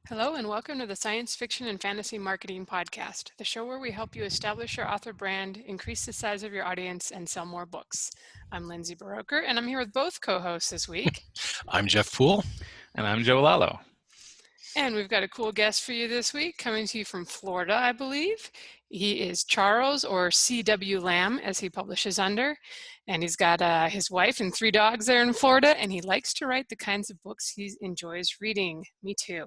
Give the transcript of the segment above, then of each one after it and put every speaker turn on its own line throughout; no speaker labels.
Hello, and welcome to the Science Fiction and Fantasy Marketing Podcast, the show where we help you establish your author brand, increase the size of your audience, and sell more books. I'm Lindsay Baroker, and I'm here with both co-hosts this week.
I'm Jeff Poole.
And I'm Joe Lalo.
And we've got a cool guest for you this week, coming to you from Florida, I believe. He is Charles, or C.W. Lamb, as he publishes under. And he's got his wife and 3 dogs there in Florida, and he likes to write the kinds of books he enjoys reading. Me too.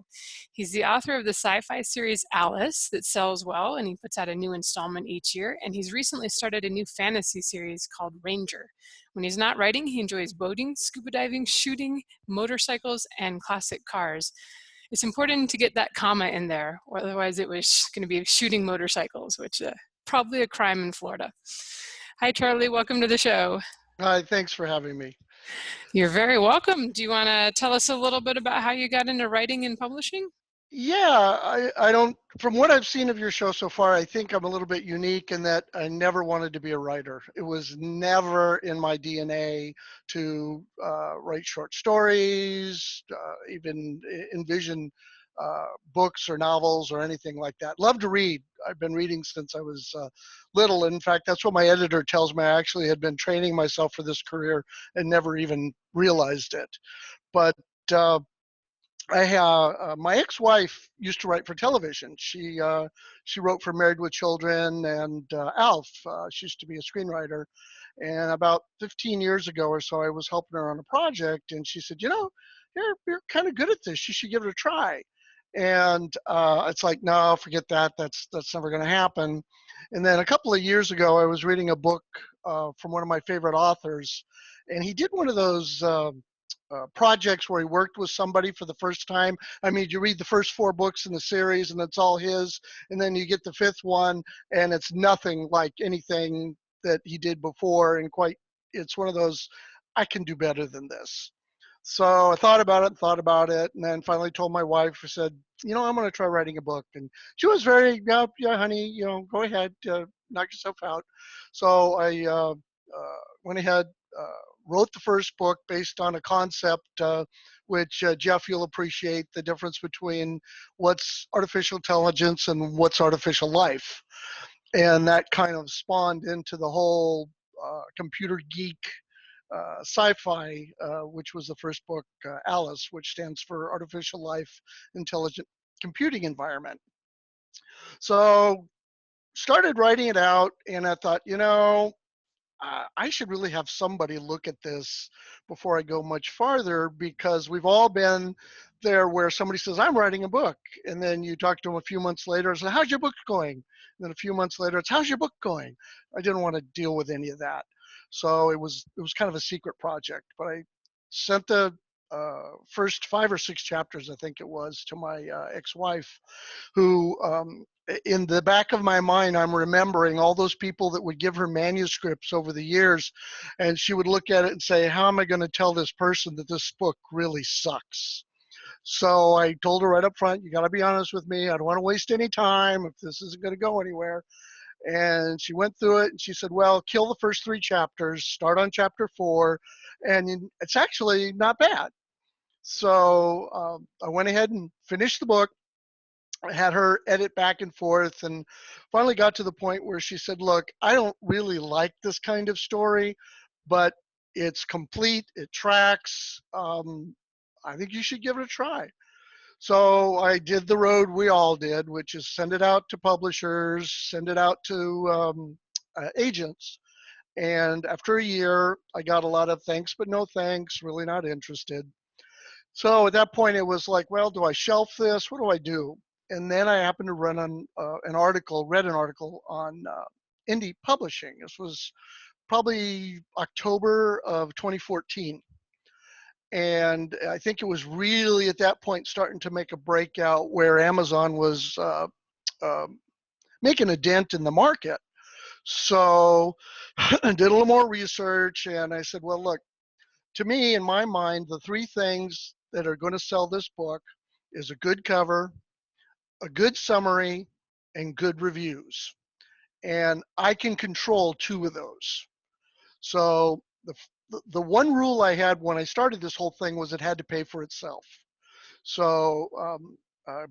He's the author of the sci-fi series Alice that sells well, and he puts out a new installment each year. And he's recently started a new fantasy series called Ranger. When he's not writing, he enjoys boating, scuba diving, shooting, motorcycles, and classic cars. It's important to get that comma in there, or otherwise it was going to be shooting motorcycles, which probably a crime in Florida. Hi, Charlie. Welcome to the show.
Hi, thanks for having me.
You're very welcome. Do you want to tell us a little bit about how you got into writing and publishing?
Yeah, I don't, from what I've seen of your show so far, I think I'm a little bit unique in that I never wanted to be a writer. It was never in my DNA to write short stories, even envision books or novels or anything like that. Love to read. I've been reading since I was little. In fact, that's what my editor tells me. I actually had been training myself for this career and never even realized it. But my ex-wife used to write for television. She wrote for Married with Children and Alf. She used to be a screenwriter. And about 15 years ago or so, I was helping her on a project, and she said, you're kind of good at this. You should give it a try. And it's like, no, forget that. That's never going to happen. And then a couple of years ago, I was reading a book from one of my favorite authors, and he did one of those projects where he worked with somebody for the first time. I mean, you read the first 4 books in the series and it's all his, and then you get the 5th one and it's nothing like anything that he did before, and it's one of those, I can do better than this. So I thought about it, and then finally told my wife. I said, I'm going to try writing a book. And she was very, yeah, honey, go ahead, knock yourself out. So I went ahead, wrote the first book based on a concept which Jeff, you'll appreciate the difference between what's artificial intelligence and what's artificial life. And that kind of spawned into the whole computer geek sci-fi, which was the first book, Alice, which stands for Artificial Life Intelligent Computing Environment. So started writing it out, and I thought, I should really have somebody look at this before I go much farther, because we've all been there where somebody says, I'm writing a book. And then you talk to them a few months later and say, how's your book going? And then a few months later, it's, how's your book going? I didn't want to deal with any of that. So it was kind of a secret project, but I sent the first 5 or 6 chapters, I think it was, to my ex-wife, who in the back of my mind, I'm remembering all those people that would give her manuscripts over the years, and she would look at it and say, how am I going to tell this person that this book really sucks? So I told her right up front, you got to be honest with me. I don't want to waste any time if this isn't going to go anywhere. And she went through it and she said, well, kill the first 3 chapters, start on chapter 4, and it's actually not bad. So I went ahead and finished the book. I had her edit back and forth, and finally got to the point where she said, look, I don't really like this kind of story, but it's complete, it tracks. I think you should give it a try. So I did the road we all did, which is send it out to publishers, send it out to agents. And after a year, I got a lot of thanks, but no thanks, really not interested. So at that point, it was like, well, do I shelf this? What do I do? And then I happened to run on read an article on indie publishing. This was probably October of 2014. And I think it was really at that point starting to make a breakout where Amazon was making a dent in the market. So I did a little more research, and I said, well, look, to me, in my mind, the 3 things that are going to sell this book is a good cover, a good summary, and good reviews. And I can control 2 of those. So the one rule I had when I started this whole thing was it had to pay for itself. So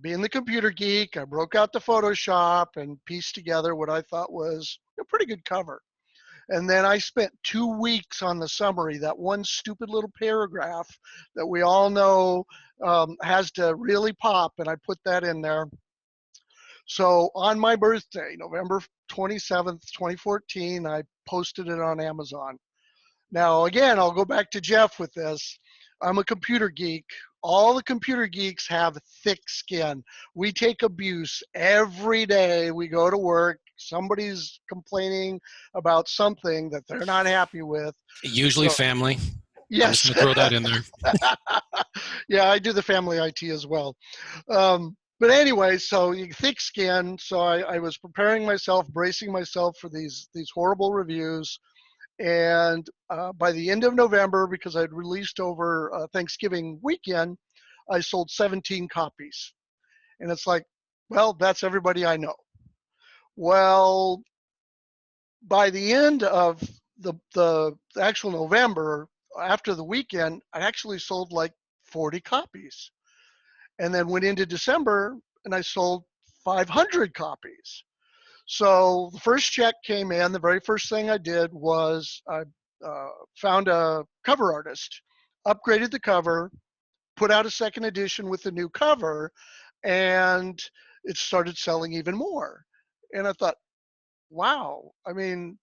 being the computer geek, I broke out the Photoshop and pieced together what I thought was a pretty good cover. And then I spent 2 weeks on the summary, that one stupid little paragraph that we all know has to really pop, and I put that in there. So on my birthday, November 27th, 2014, I posted it on Amazon. Now, again, I'll go back to Jeff with this. I'm a computer geek. All the computer geeks have thick skin. We take abuse every day. We go to work. Somebody's complaining about something that they're not happy with.
Usually
So,
family. I'm just
yes.
going to throw that in there.
Yeah, I do the family IT as well. But anyway, so thick skin. So I was preparing myself, bracing myself for these horrible reviews. And by the end of November, because I'd released over Thanksgiving weekend, I sold 17 copies. And it's like, well, that's everybody I know. Well, by the end of the actual November, after the weekend, I actually sold like 40 copies. And then went into December and I sold 500 copies. So the first check came in. The very first thing I did was I found a cover artist, upgraded the cover, put out a second edition with the new cover, and it started selling even more. And I thought, wow, I mean,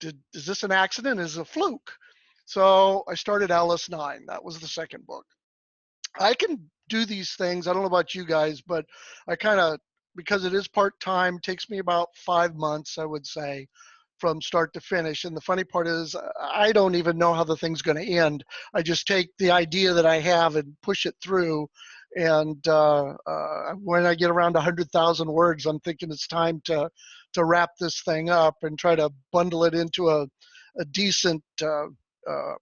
is this an accident? Is it a fluke? So I started Alice 9. That was the second book. I can do these things. I don't know about you guys, but I kind of, because it is part-time, takes me about 5 months, I would say, from start to finish. And the funny part is I don't even know how the thing's going to end. I just take the idea that I have and push it through. And when I get around 100,000 words, I'm thinking it's time to wrap this thing up and try to bundle it into a decent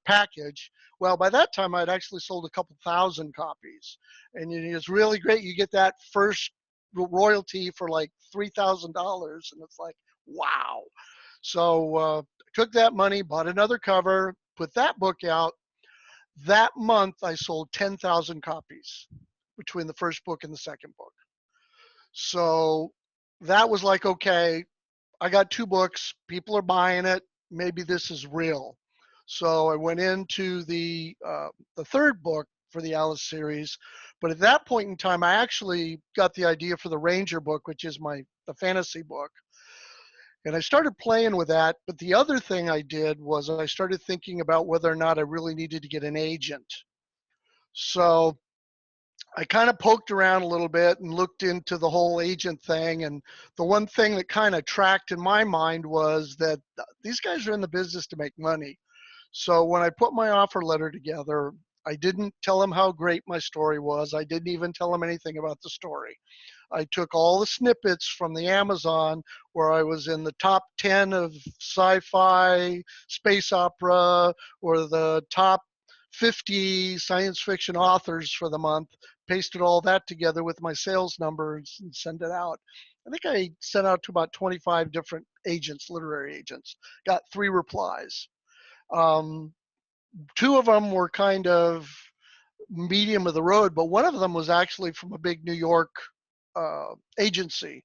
package. Well, by that time, I'd actually sold a couple thousand copies. And it's really great. You get that first royalty for like $3,000. And it's like, wow. So took that money, bought another cover, put that book out. That month, I sold 10,000 copies between the first book and the second book. So that was like, okay, I got 2 books. People are buying it. Maybe this is real. So I went into the third book for the Alice series, but at that point in time, I actually got the idea for the Ranger book, which is the fantasy book, and I started playing with that. But the other thing I did was I started thinking about whether or not I really needed to get an agent. So I kind of poked around a little bit and looked into the whole agent thing. And the one thing that kind of tracked in my mind was that these guys are in the business to make money. So when I put my offer letter together, I didn't tell them how great my story was. I didn't even tell them anything about the story. I took all the snippets from the Amazon where I was in the top 10 of sci-fi, space opera, or the top 50 science fiction authors for the month, pasted all that together with my sales numbers and send it out. I think I sent out to about 25 different agents, literary agents, got 3 replies. 2 of them were kind of medium of the road, but one of them was actually from a big New York agency.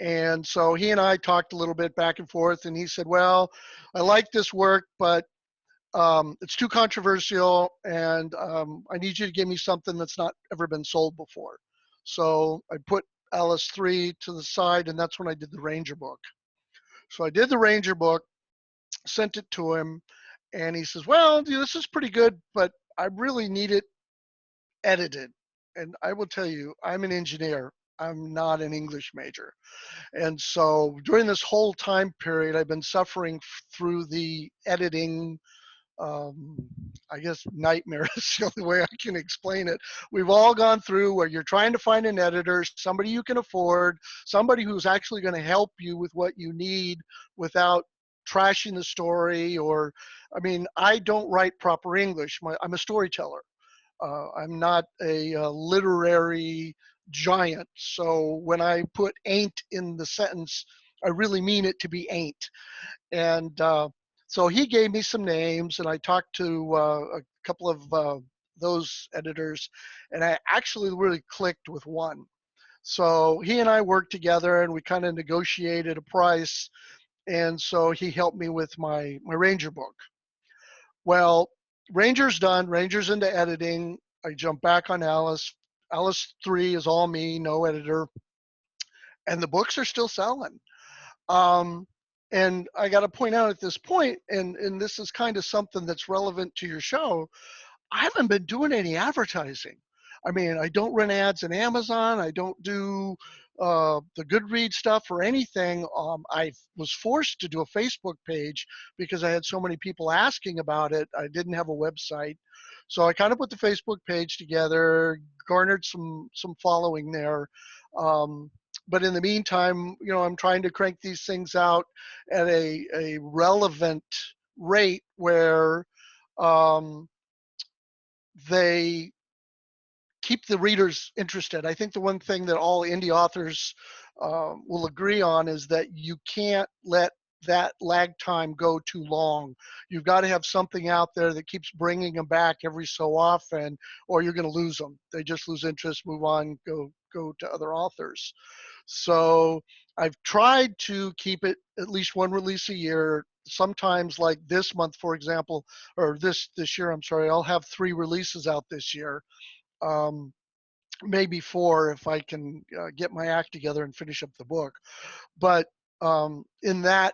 And so he and I talked a little bit back and forth, and he said, well, I like this work, but it's too controversial, and I need you to give me something that's not ever been sold before. So I put Alice 3 to the side, and that's when I did the Ranger book. So I did the Ranger book, sent it to him, and he says, well, this is pretty good, but I really need it edited. And I will tell you, I'm an engineer. I'm not an English major. And so during this whole time period, I've been suffering through the editing, I guess, nightmare is the only way I can explain it. We've all gone through where you're trying to find an editor, somebody you can afford, somebody who's actually going to help you with what you need without trashing the story. Or, I mean, I don't write proper English. I'm a storyteller. I'm not a literary giant. So when I put ain't in the sentence, I really mean it to be ain't. And so he gave me some names, and I talked to a couple of those editors, and I actually really clicked with one. So he and I worked together, and we kind of negotiated a price, and so he helped me with my Ranger book. Well, Ranger's done. Ranger's into editing. I jump back on Alice. Alice 3 is all me, no editor, and the books are still selling. Um, and I got to point out at this point, and this is kind of something that's relevant to your show, I haven't been doing any advertising. I mean, I don't run ads in Amazon. I don't do the Goodreads stuff or anything. I was forced to do a Facebook page because I had so many people asking about it. I didn't have a website. So I kind of put the Facebook page together, garnered some following there. But in the meantime, I'm trying to crank these things out at a relevant rate where um, they keep the readers interested. I think the one thing that all indie authors will agree on is that you can't let that lag time go too long. You've got to have something out there that keeps bringing them back every so often, or you're going to lose them. They just lose interest, move on, go to other authors. So I've tried to keep it at least one release a year. Sometimes, like this month, for example, or this year, I'm sorry, I'll have 3 releases out this year. Maybe 4 if I can get my act together and finish up the book. But in that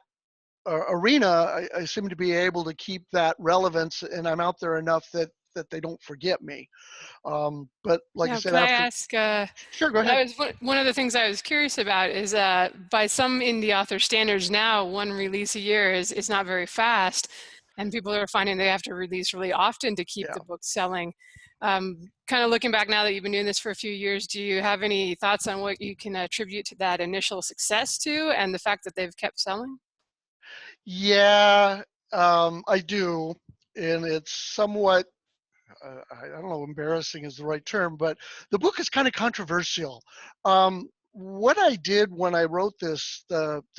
arena, I seem to be able to keep that relevance, and I'm out there enough that they don't forget me. But like I
Now,
said,
could I
after,
ask,
sure, go ahead.
I was one of the things I was curious about is by some indie author standards now, 1 release a year is not very fast, and people are finding they have to release really often to keep
Yeah.
the book selling. Kind of looking back now that you've been doing this for a few years, do you have any thoughts on what you can attribute to that initial success to and the fact that they've kept selling?
Yeah, I do, and it's somewhat I don't know, embarrassing is the right term, but the book is kind of controversial. What I did when I wrote the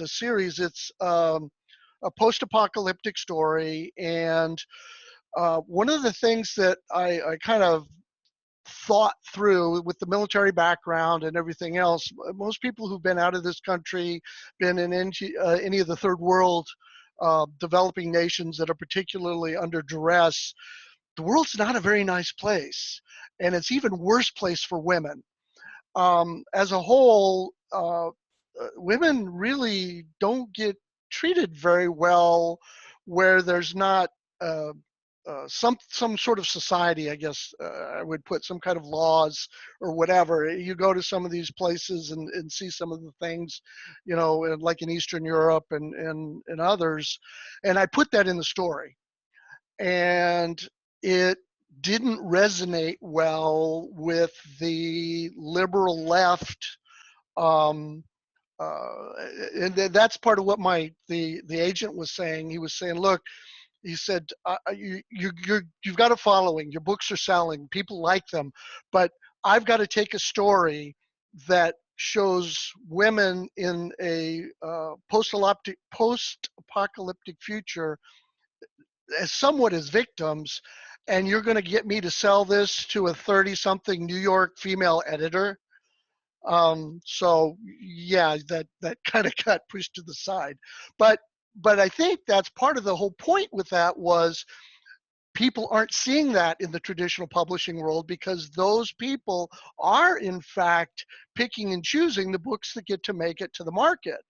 series, it's a post-apocalyptic story, and one of the things that I kind of thought through with the military background and everything else, most people who've been out of this country, been in any of the third world developing nations that are particularly under duress, the world's not a very nice place, and it's even worse place for women. As a whole, women really don't get treated very well where there's not uh, some sort of society, I guess I would put some kind of laws or whatever. You go to some of these places and see some of the things, like in Eastern Europe and others, and I put that in the story. And it didn't resonate well with the liberal left. Um, and that's part of what the agent was saying. He was saying, look, he said, you've got a following. Your books are selling. People like them, but I've got to take a story that shows women in a post-apocalyptic future as somewhat as victims, and you're going to get me to sell this to a 30-something New York female editor. So yeah, that kind of got pushed to the side. But I think that's part of the whole point with that was people aren't seeing that in the traditional publishing world because those people are in fact picking and choosing the books that get to make it to the market.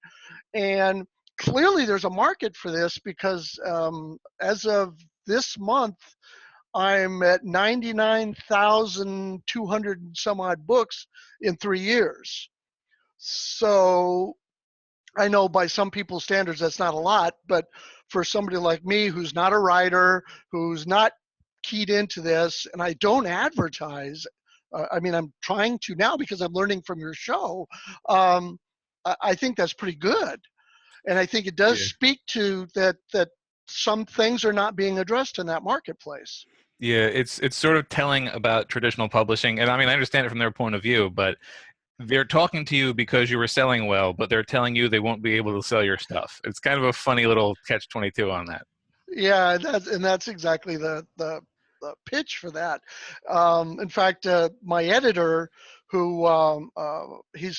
And clearly there's a market for this because as of this month, I'm at 99,200 and some odd books in 3 years. So I know by some people's standards that's not a lot, but for somebody like me who's not a writer, who's not keyed into this, and I don't advertise, I mean, I'm trying to now because I'm learning from your show. I think that's pretty good. And I think it does
Yeah.
speak to that some things are not being addressed in that marketplace.
Yeah, it's sort of telling about traditional publishing, and I mean I understand it from their point of view, but they're talking to you because you were selling well, but they're telling you they won't be able to sell your stuff. It's kind of a funny little catch-22 on that.
Yeah, that's exactly pitch for that. In fact, my editor, who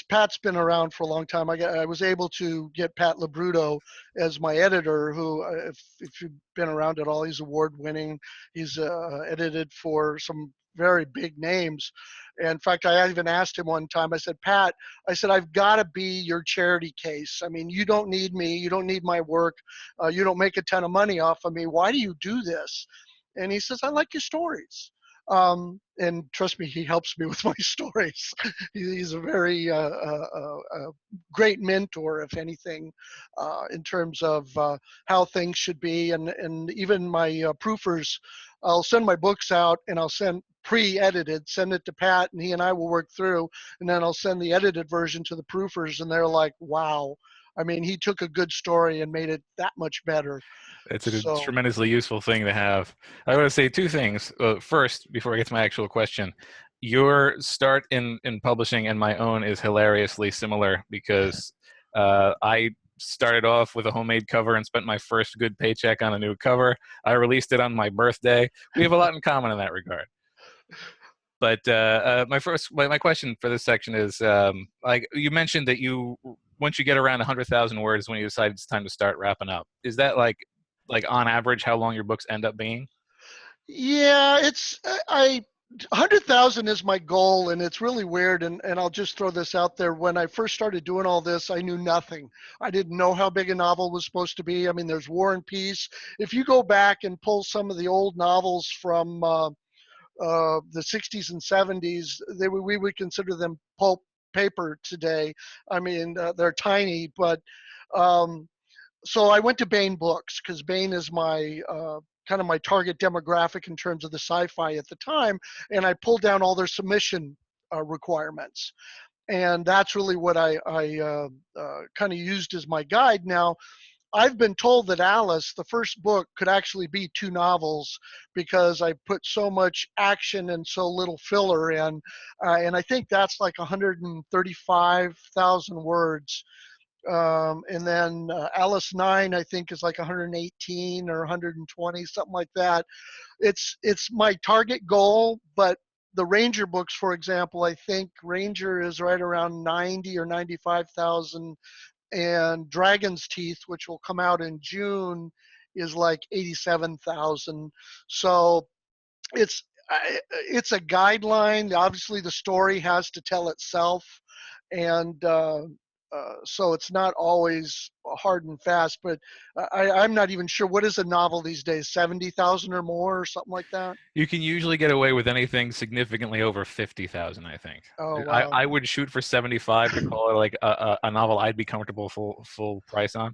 Pat's been around for a long time. I was able to get Pat Labruto as my editor, who, if you've been around at all, he's award winning. He's edited for some very big names. And in fact, I even asked him one time, I said, Pat, I said, I've got to be your charity case. I mean, you don't need me. You don't need my work. You don't make a ton of money off of me. Why do you do this? And he says, I like your stories. And trust me, he helps me with my stories. He's a very great mentor, if anything, in terms of how things should be. And even my proofers, I'll send my books out and I'll send pre-edited, send it to Pat, and he and I will work through, and then I'll send the edited version to the proofers, and they're like, wow. I mean, he took a good story and made it that much better.
It's a
So,
tremendously useful thing to have. I want to say two things. First, before I get to my actual question, your start in publishing and my own is hilariously similar because I started off with a homemade cover and spent my first good paycheck on a new cover. I released it on my birthday. We have a lot in common in that regard. But my question for this section is, like you mentioned that once you get around 100,000 words, when you decide it's time to start wrapping up. Is that like on average how long your books end up being?
yeah, 100,000 is my goal, and it's really weird. And I'll just throw this out there. When I first started doing all this, I knew nothing. I didn't know how big a novel was supposed to be. I mean, there's War and Peace. If you go back and pull some of the old novels from the 60s and 70s, we would consider them pulp paper today. I mean, they're tiny, but so I went to Baen Books because Baen is my kind of my target demographic in terms of the sci-fi at the time, and I pulled down all their submission requirements, and that's really what I kind of used as my guide. Now, I've been told that Alice, the first book, could actually be 2 novels because I put so much action and so little filler in. And I think that's like 135,000 words. And then Alice 9, I think, is like 118 or 120, something like that. It's my target goal, but the Ranger books, for example, I think Ranger is right around 90 or 95,000, and Dragon's Teeth, which will come out in June, is like 87,000. So it's a guideline. Obviously, the story has to tell itself, and so it's not always hard and fast. But I'm not even sure, what is a novel these days, 70,000 or more, or something like that?
You can usually get away with anything significantly over 50,000, I think.
Oh, wow.
I would shoot for 75 to call it like a novel I'd be comfortable full price on.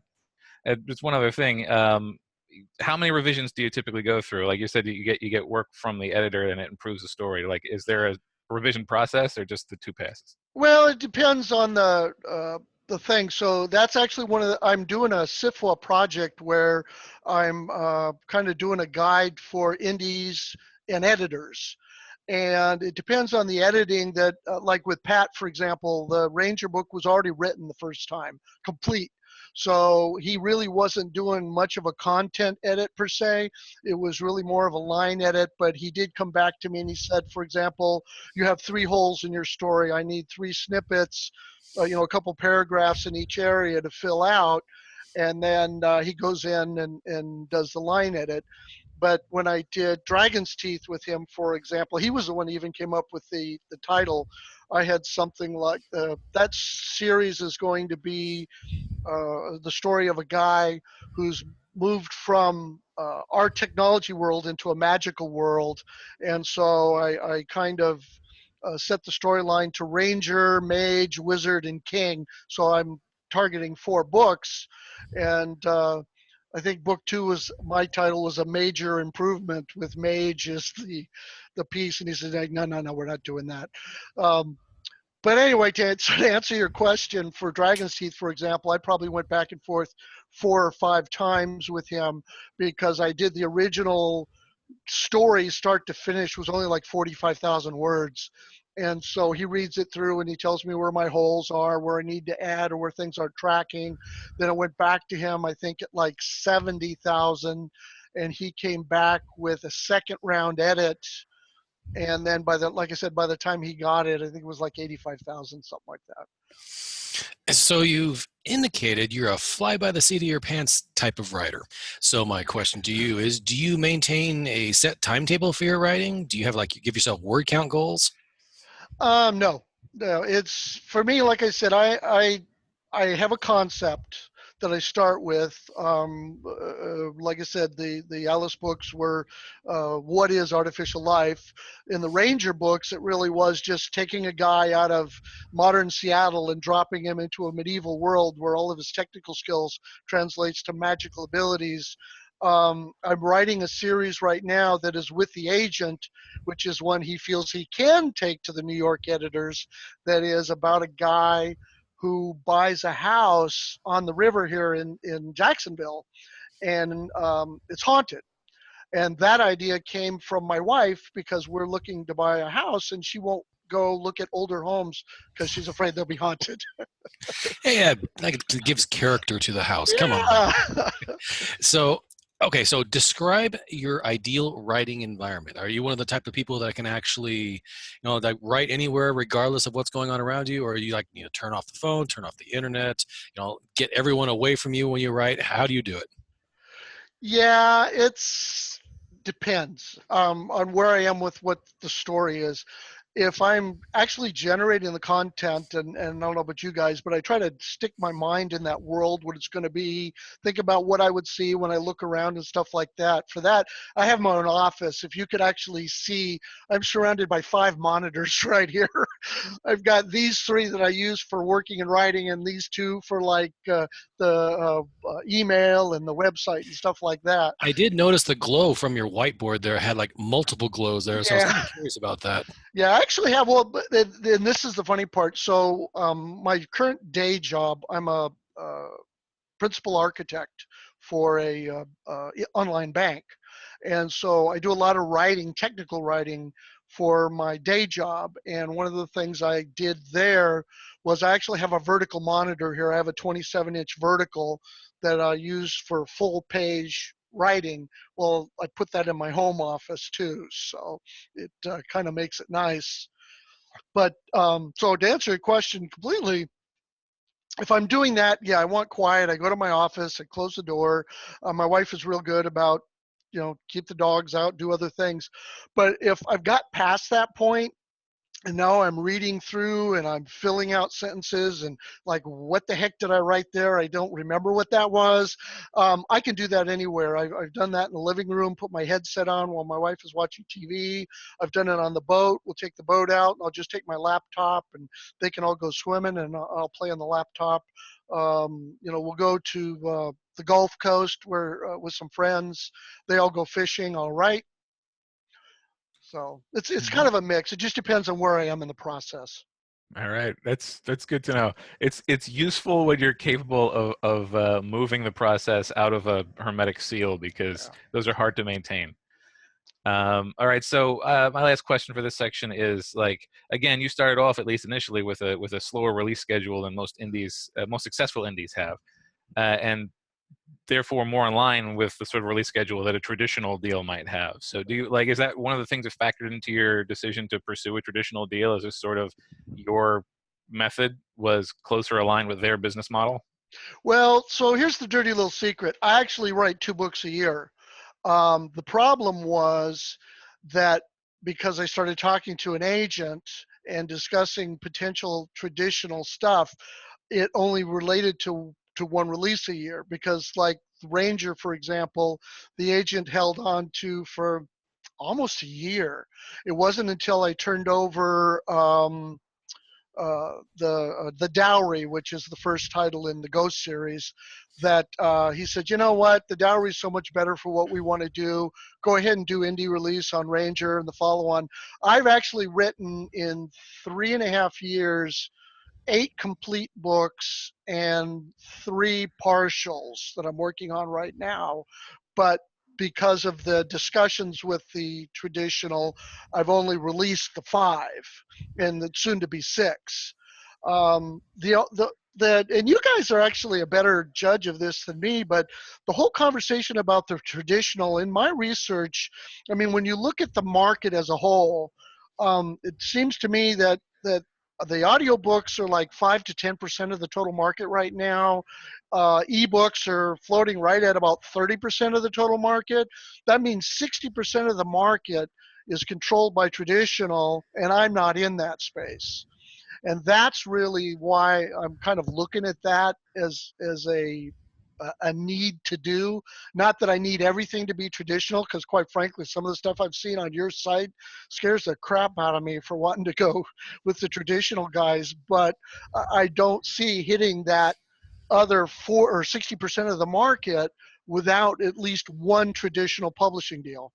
And just one other thing. How many revisions do you typically go through? Like you said, you get work from the editor and it improves the story. Like, is there a revision process or just the 2 passes?
Well, it depends on the thing. So that's actually I'm doing a SIFWA project where I'm kind of doing a guide for indies and editors. And it depends on the editing that, like with Pat, for example, the Ranger book was already written the first time, complete. So he really wasn't doing much of a content edit per se. It was really more of a line edit, but he did come back to me and he said, for example, you have 3 holes in your story. I need 3 snippets, a couple paragraphs in each area to fill out. And then he goes in and does the line edit. But when I did Dragon's Teeth with him, for example, he was the one who even came up with the title. I had something like that series is going to be the story of a guy who's moved from our technology world into a magical world. And so I kind of set the storyline to Ranger, Mage, Wizard, and King. So I'm targeting 4 books. And I think book 2 my title was A Major Improvement, with Mage is the piece. And he said, no, we're not doing that. But anyway, to answer your question, for Dragon's Teeth, for example, I probably went back and forth 4 or 5 times with him because I did the original story start to finish was only like 45,000 words. And so he reads it through and he tells me where my holes are, where I need to add, or where things are tracking. Then I went back to him, I think at like 70,000. and he came back with a second round edit. And then like I said, by the time he got it, I think it was like 85,000, something like that.
So you've indicated you're a fly by the seat of your pants type of writer. So my question to you is, do you maintain a set timetable for your writing? Do you have you give yourself word count goals?
No, it's for me, like I said, I have a concept that I start with. Like I said, the Alice books were what is artificial life. In the Ranger books, it really was just taking a guy out of modern Seattle and dropping him into a medieval world where all of his technical skills translates to magical abilities. I'm writing a series right now that is with the agent, which is one he feels he can take to the New York editors. That is about a guy who buys a house on the river here in Jacksonville, and it's haunted. And that idea came from my wife because we're looking to buy a house, and she won't go look at older homes because she's afraid they'll be haunted.
Yeah, it gives character to the house. Come on. So, okay, so describe your ideal writing environment. Are you one of the type of people that can actually, write anywhere regardless of what's going on around you, or are you turn off the phone, turn off the internet, get everyone away from you when you write? How do you do it?
Yeah, it's depends on where I am with what the story is. If I'm actually generating the content, and I don't know about you guys, but I try to stick my mind in that world, what it's going to be, think about what I would see when I look around and stuff like that. For that, I have my own office. If you could actually see, I'm surrounded by 5 monitors right here. I've got these 3 that I use for working and writing, and these 2 for the email and the website and stuff like that.
I did notice the glow from your whiteboard there. It had multiple glows there, so I was kind of curious about that.
Yeah, I actually have. Well, and this is the funny part. So, my current day job, I'm a principal architect for a online bank, and so I do a lot of writing, technical writing, for my day job. And one of the things I did there was I actually have a vertical monitor here. I have a 27-inch vertical that I use for full page writing. Well, I put that in my home office too, so it kind of makes it nice. But so to answer your question completely, if I'm doing that, yeah, I want quiet. I go to my office, I close the door. My wife is real good about, keep the dogs out, do other things. But if I've got past that point, and now I'm reading through and I'm filling out sentences and what the heck did I write there? I don't remember what that was. I can do that anywhere. I've done that in the living room, put my headset on while my wife is watching TV. I've done it on the boat. We'll take the boat out and I'll just take my laptop and they can all go swimming and I'll play on the laptop. We'll go to the Gulf Coast where with some friends. They all go fishing. All right. So it's kind of a mix. It just depends on where I am in the process.
All right, that's good to know. It's useful when you're capable of moving the process out of a hermetic seal because those are hard to maintain. All right, so my last question for this section is again, you started off at least initially with a slower release schedule than most indies, most successful indies have, and therefore more in line with the sort of release schedule that a traditional deal might have. So do you is that one of the things that factored into your decision to pursue a traditional deal? Is this sort of your method was closer aligned with their business model?
Well, so here's the dirty little secret. I actually write 2 books a year. The problem was that because I started talking to an agent and discussing potential traditional stuff, it only related to one release a year because Ranger, for example, the agent held on to for almost a year. It wasn't until I turned over the Dowry, which is the first title in the Ghost series, that he said, you know what, the Dowry is so much better for what we want to do. Go ahead and do indie release on Ranger and the follow-on. I've actually written in 3.5 years 8 complete books and 3 partials that I'm working on right now. But because of the discussions with the traditional, I've only released the 5 and the soon to be 6. The that, and you guys are actually a better judge of this than me, but the whole conversation about the traditional, in my research, I mean, when you look at the market as a whole, it seems to me that the audiobooks are like 5 to 10% of the total market right now. Ebooks are floating right at about 30% of the total market. That means 60% of the market is controlled by traditional, and I'm not in that space. And that's really why I'm kind of looking at that as a need to do. Not that I need everything to be traditional, because quite frankly, some of the stuff I've seen on your site scares the crap out of me for wanting to go with the traditional guys. But I don't see hitting that other 4 or 60% of the market without at least one traditional publishing deal.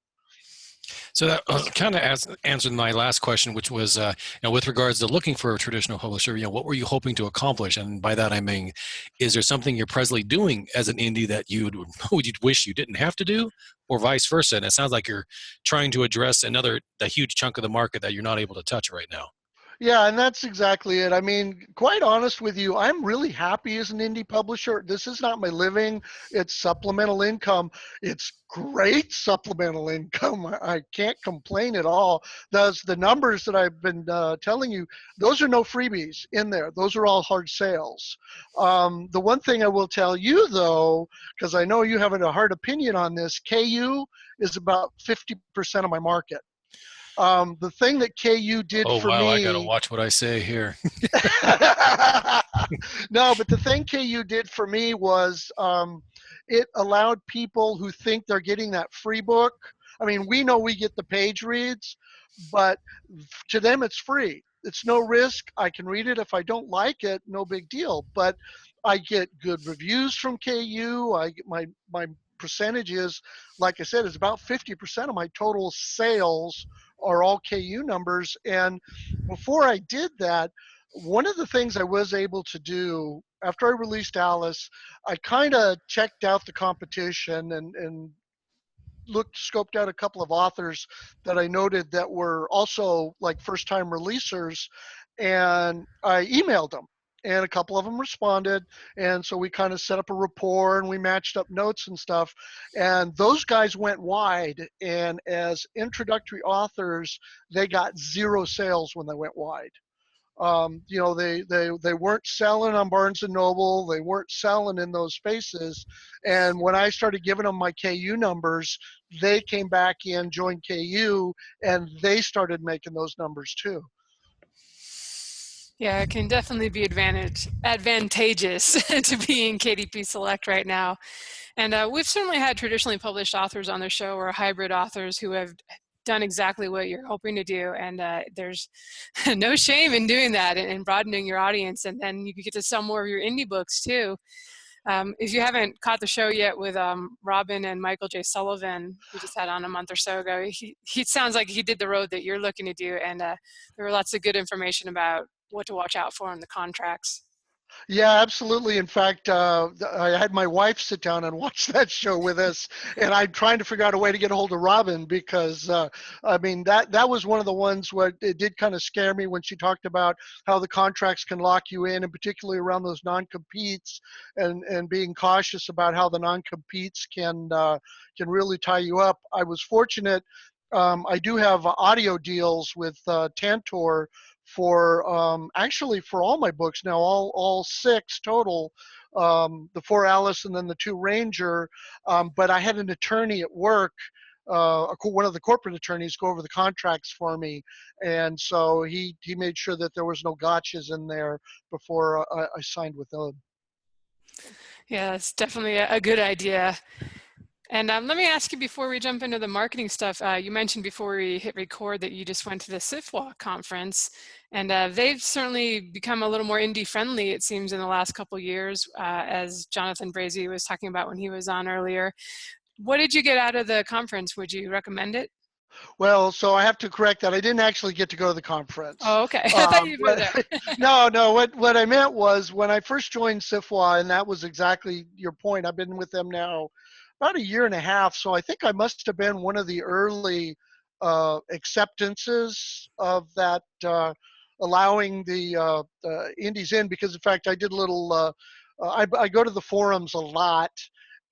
So that kind of answered my last question, which was, with regards to looking for a traditional publisher, what were you hoping to accomplish? And by that I mean, is there something you're presently doing as an indie that you'd wish you didn't have to do, or vice versa? And it sounds like you're trying to address the huge chunk of the market that you're not able to touch right now.
Yeah, and that's exactly it. I mean, quite honest with you, I'm really happy as an indie publisher. This is not my living. It's supplemental income. It's great supplemental income. I can't complain at all. The numbers that I've been telling you, those are no freebies in there. Those are all hard sales. The one thing I will tell you, though, because I know you have a hard opinion on this, KU is about 50% of my market. The thing that KU did for me.
Oh, wow, I got to watch what I say here.
No, but the thing KU did for me was it allowed people who think they're getting that free book. I mean, we know we get the page reads, but to them it's free. It's no risk. I can read it. If I don't like it, no big deal. But I get good reviews from KU. I get my percentage is, like I said, is about 50% of my total sales are all KU numbers. And before I did that, one of the things I was able to do after I released Alice, I kind of checked out the competition and scoped out a couple of authors that I noted that were also like first time releasers, and I emailed them. And a couple of them responded, and so we kind of set up a rapport and we matched up notes and stuff. And those guys went wide, and as introductory authors, they got 0 sales when they went wide. They weren't selling on Barnes and Noble. They weren't selling in those spaces. And when I started giving them my KU numbers, they came back in, joined KU, and they started making those numbers too.
Yeah, it can definitely be advantageous to be in KDP Select right now. And we've certainly had traditionally published authors on the show, or hybrid authors who have done exactly what you're hoping to do. And there's no shame in doing that and broadening your audience. And then you can get to sell more of your indie books too. If you haven't caught the show yet with Robin and Michael J. Sullivan, we just had on a month or so ago, he sounds like he did the road that you're looking to do. And there were lots of good information about what to watch out for in the contracts.
Yeah, absolutely. In fact, I had my wife sit down and watch that show with us, and I'm trying to figure out a way to get a hold of Robin because, I mean, that was one of the ones where it did kind of scare me when she talked about how the contracts can lock you in, and particularly around those non-competes, and being cautious about how the non-competes can really tie you up. I was fortunate. I do have audio deals with Tantor for actually for all my books now, all 6 total, the 4 Alice and then the 2 Ranger. But I had an attorney at work, one of the corporate attorneys, go over the contracts for me, and so he made sure that there was no gotchas in there before I signed with them.
Yeah, it's definitely a good idea. And let me ask you before we jump into the marketing stuff, you mentioned before we hit record that you just went to the SIFWA conference, and they've certainly become a little more indie friendly, it seems, in the last couple of years, as Jonathan Brazee was talking about when he was on earlier. What did you get out of the conference? Would you recommend it?
Well, so I have to correct that. I didn't actually get to go to the conference.
Oh, okay. I thought you'd been there.
No. What I meant was when I first joined SIFWA, and that was exactly your point. I've been with them now about 1.5 years, so I think I must have been one of the early acceptances of that allowing the indies in, because in fact I did a little. I go to the forums a lot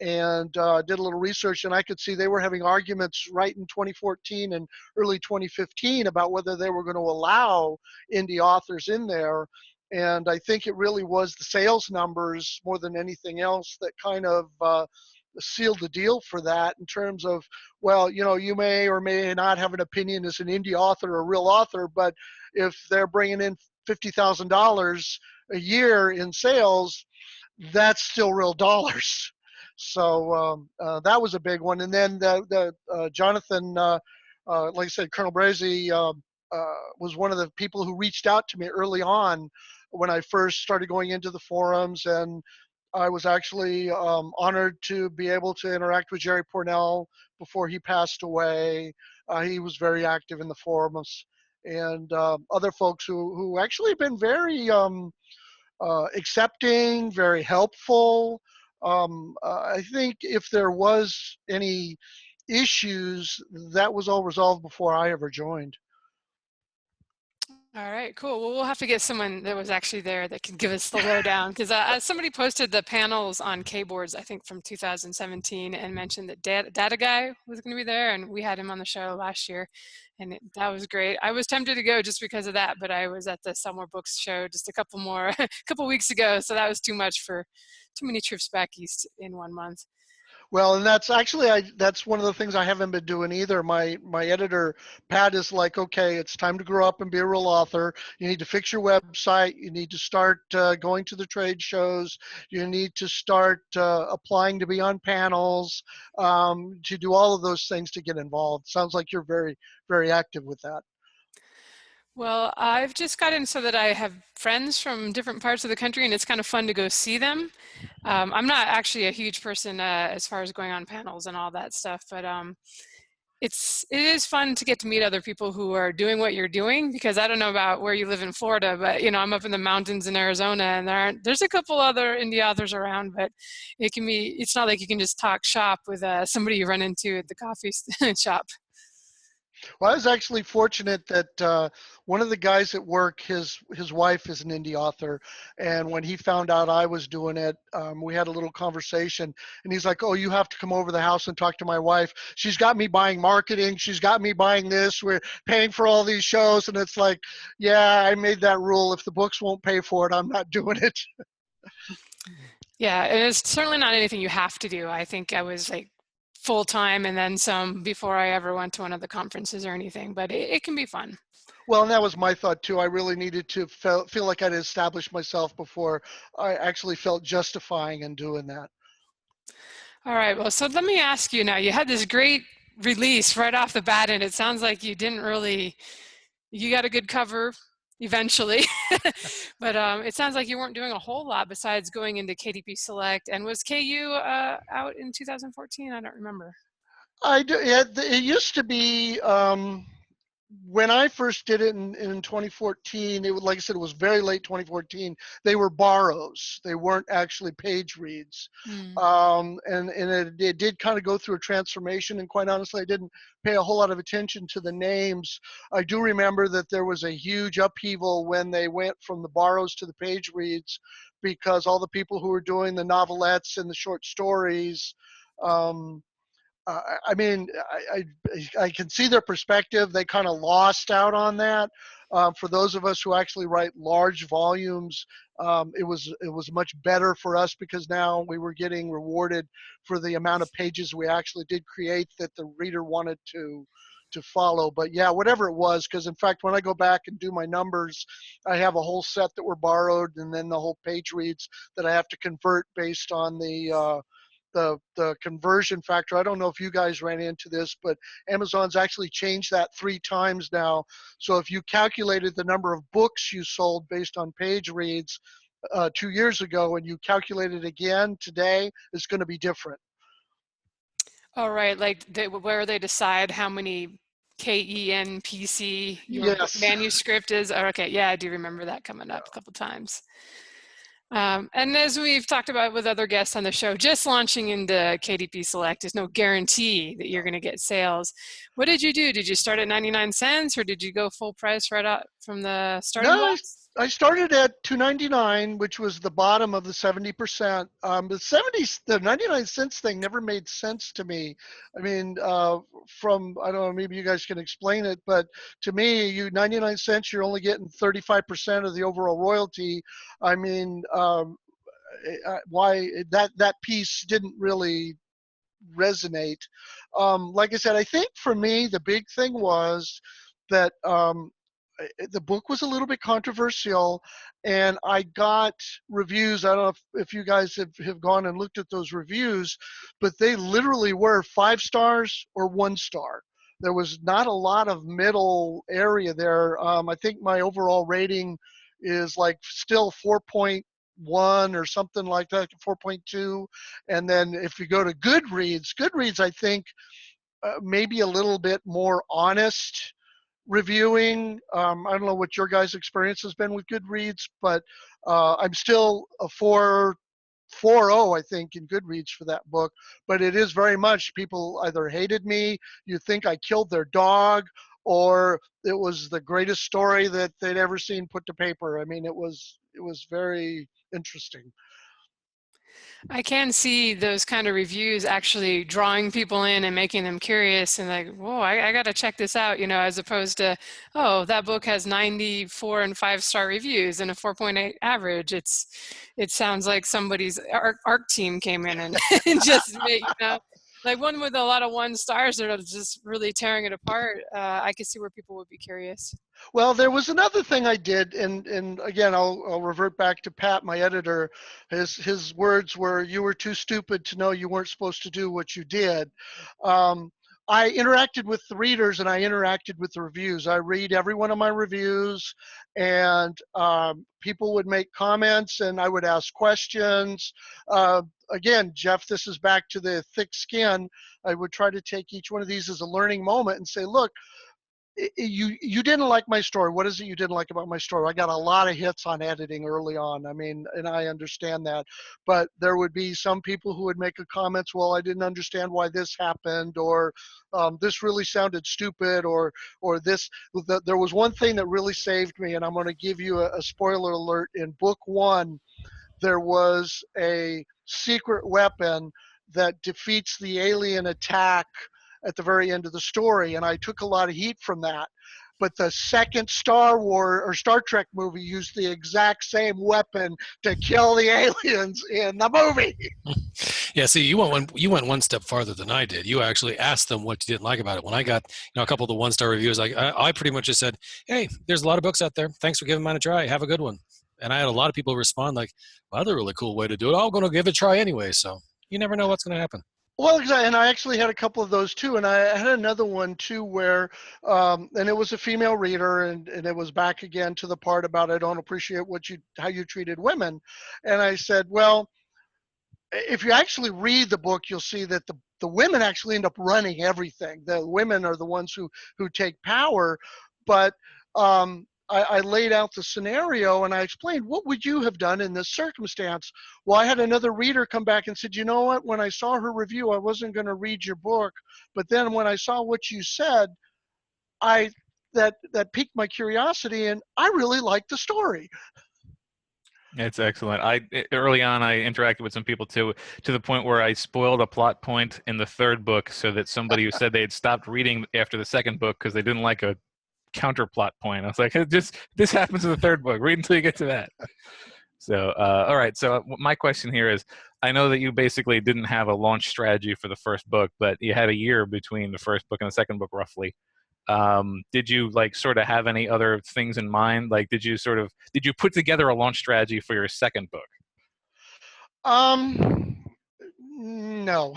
and did a little research, and I could see they were having arguments right in 2014 and early 2015 about whether they were going to allow indie authors in there. And I think it really was the sales numbers more than anything else that kind of sealed the deal for that, in terms of, well, you may or may not have an opinion as an indie author or a real author, but if they're bringing in $50,000 a year in sales, that's still real dollars. So that was a big one. And then Jonathan, like I said, Colonel Brazy was one of the people who reached out to me early on when I first started going into the forums, and I was actually honored to be able to interact with Jerry Pournelle before he passed away. He was very active in the forums, and other folks who actually have been very accepting, very helpful. I think if there was any issues, that was all resolved before I ever joined.
All right, cool. Well, we'll have to get someone that was actually there that can give us the lowdown, because somebody posted the panels on K-Boards, I think from 2017, and mentioned that Data Guy was going to be there, and we had him on the show last year, and that was great. I was tempted to go just because of that, but I was at the Selmore Books show just a couple weeks ago, so that was too much for too many trips back east in 1 month.
Well, and that's actually that's one of the things I haven't been doing either. My editor Pat is like, okay, it's time to grow up and be a real author. You need to fix your website. You need to start going to the trade shows. You need to start applying to be on panels, to do all of those things to get involved. Sounds like you're very, very active with that.
Well, I've just gotten so that I have friends from different parts of the country, and it's kind of fun to go see them. I'm not actually a huge person as far as going on panels and all that stuff, but it is fun to get to meet other people who are doing what you're doing, because I don't know about where you live in Florida, but I'm up in the mountains in Arizona, and there's a couple other indie authors around, but it's not like you can just talk shop with somebody you run into at the coffee shop.
Well, I was actually fortunate that one of the guys at work, his wife is an indie author, and when he found out I was doing it, we had a little conversation, and he's like, "Oh, you have to come over to the house and talk to my wife. She's got me buying marketing. She's got me buying this. We're paying for all these shows." And it's like, yeah, I made that rule. If the books won't pay for it, I'm not doing it.
Yeah, and it's certainly not anything you have to do. I think I was like full-time and then some before I ever went to one of the conferences or anything, but it can be fun.
Well, and that was my thought too. I really needed to feel like I'd established myself before I actually felt justifying in doing that.
All right, well, so let me ask you now, you had this great release right off the bat, and it sounds like you got a good cover eventually, but it sounds like you weren't doing a whole lot besides going into KDP Select. And was KU out in 2014? I don't remember.
I do. Yeah, it used to be when I first did it in 2014. It was, like I said, it was very late 2014. They were borrows. They weren't actually page reads, and it did kind of go through a transformation. And quite honestly, I didn't pay a whole lot of attention to the names. I do remember that there was a huge upheaval when they went from the borrows to the page reads, because all the people who were doing the novelettes and the short stories. I mean, I can see their perspective. They kind of lost out on that. For those of us who actually write large volumes, it was much better for us, because now we were getting rewarded for the amount of pages we actually did create that the reader wanted to follow. But yeah, whatever it was, because in fact, when I go back and do my numbers, I have a whole set that were borrowed, and then the whole page reads that I have to convert based on the conversion factor. I don't know if you guys ran into this, but Amazon's actually changed that 3 times now. So if you calculated the number of books you sold based on page reads 2 years ago, and you calculate it again today, it's going to be different.
All right, like where they decide how many KENPC your
Yes.
manuscript is. Oh, okay, yeah, I do remember that coming up a couple times. And as we've talked about with other guests on the show, just launching into KDP Select is no guarantee that you're going to get sales. What did you do? Did you start at 99 cents or did you go full price right out from the starting
No,
box?
I started at 2.99, which was the bottom of the 70%. The 99 cents thing never made sense to me. I mean, I don't know, maybe you guys can explain it, but to me, 99 cents, you're only getting 35% of the overall royalty. I mean, why that piece didn't really resonate. Like I said, I think for me, the big thing was that the book was a little bit controversial, and I got reviews. I don't know if you guys have gone and looked at those reviews, but they literally were 5 stars or 1 star. There was not a lot of middle area there. I think my overall rating is like still 4.1 or something like that, 4.2. And then if you go to Goodreads, I think maybe a little bit more honest reviewing. I don't know what your guys' experience has been with Goodreads, but I'm still a 4.0, I think, in Goodreads for that book. But it is very much people either hated me, you think I killed their dog, or it was the greatest story that they'd ever seen put to paper. I mean, it was very interesting.
I can see those kind of reviews actually drawing people in and making them curious and like, whoa, I got to check this out, as opposed to, oh, that book has 94 and 5-star reviews and a 4.8 average. It sounds like somebody's ARC team came in and, and just made, like one with a lot of 1 stars that are just really tearing it apart. I could see where people would be curious.
Well, there was another thing I did, and again, I'll revert back to Pat, my editor. His words were, "You were too stupid to know you weren't supposed to do what you did." I interacted with the readers and I interacted with the reviews. I read every one of my reviews, and people would make comments, and I would ask questions. Again, Jeff, this is back to the thick skin. I would try to take each one of these as a learning moment and say, look, you didn't like my story. What is it you didn't like about my story? I got a lot of hits on editing early on. I mean, and I understand that, but there would be some people who would make a comments, well, I didn't understand why this happened, or this really sounded stupid, or this. There was one thing that really saved me, and I'm going to give you a spoiler alert. In book 1, there was a secret weapon that defeats the alien attack at the very end of the story, and I took a lot of heat from that. But the second Star Wars or Star Trek movie used the exact same weapon to kill the aliens in the movie.
Yeah, see, you went one step farther than I did. You actually asked them what you didn't like about it. When I got a couple of the 1-star reviews, I pretty much just said, "Hey, there's a lot of books out there. Thanks for giving mine a try. Have a good one." And I had a lot of people respond like, "Well, that's a really cool way to do it. I'm going to give it a try anyway." So you never know what's going to happen.
Well, exactly, and I actually had a couple of those too, and I had another one too where, and it was a female reader, and it was back again to the part about I don't appreciate how you treated women, and I said, well, if you actually read the book, you'll see that the women actually end up running everything. The women are the ones who take power, but I laid out the scenario and I explained, what would you have done in this circumstance? Well, I had another reader come back and said, you know what, when I saw her review, I wasn't going to read your book. But then when I saw what you said, that piqued my curiosity and I really liked the story.
It's excellent. Early on, I interacted with some people to the point where I spoiled a plot point in the 3rd book so that somebody who said they had stopped reading after the 2nd book because they didn't like a counter plot point. I was like, this happens in the 3rd book. Read until you get to that. So, all right. So my question here is, I know that you basically didn't have a launch strategy for the 1st book, but you had a year between the 1st book and the 2nd book, roughly. Did you sort of have any other things in mind? Like, did you put together a launch strategy for your 2nd book?
No.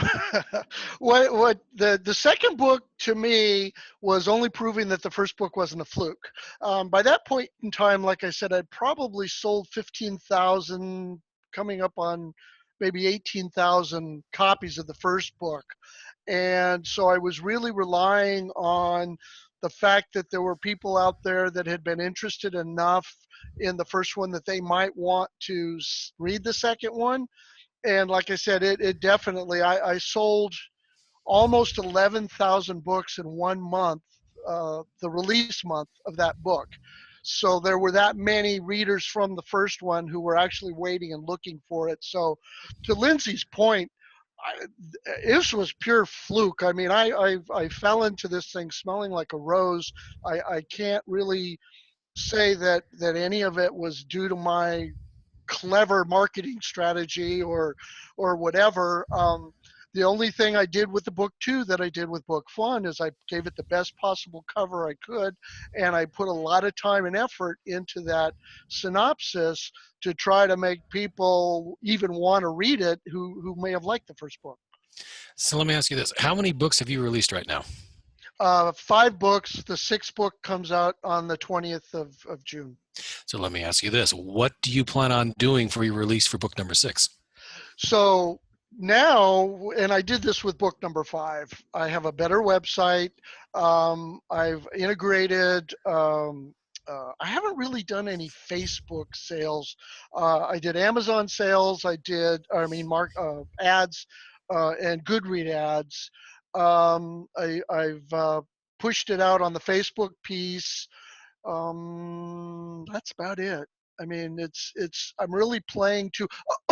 What the 2nd book to me was only proving that the 1st book wasn't a fluke. By that point in time, like I said, I'd probably sold 15,000, coming up on maybe 18,000 copies of the 1st book. And so I was really relying on the fact that there were people out there that had been interested enough in the first one that they might want to read the second one. And like I said, it definitely, I sold almost 11,000 books in 1 month, the release month of that book. So there were that many readers from the first one who were actually waiting and looking for it. So to Lindsay's point, I, this was pure fluke. I mean, I fell into this thing smelling like a rose. I can't really say that any of it was due to my clever marketing strategy or whatever. The only thing I did with the book two that I did with book one is I gave it the best possible cover I could, and I put a lot of time and effort into that synopsis to try to make people even want to read it who may have liked the first book.
So let me ask you this. How many books have you released right now?
5 books. The 6th book comes out on the 20th of June.
So let me ask you this. What do you plan on doing for your release for book number 6?
So now, and I did this with book number 5, I have a better website. I've integrated, I haven't really done any Facebook sales. I did Amazon sales. Ads and Goodread ads. I've pushed it out on the Facebook piece. That's about it. I mean, I'm really playing to,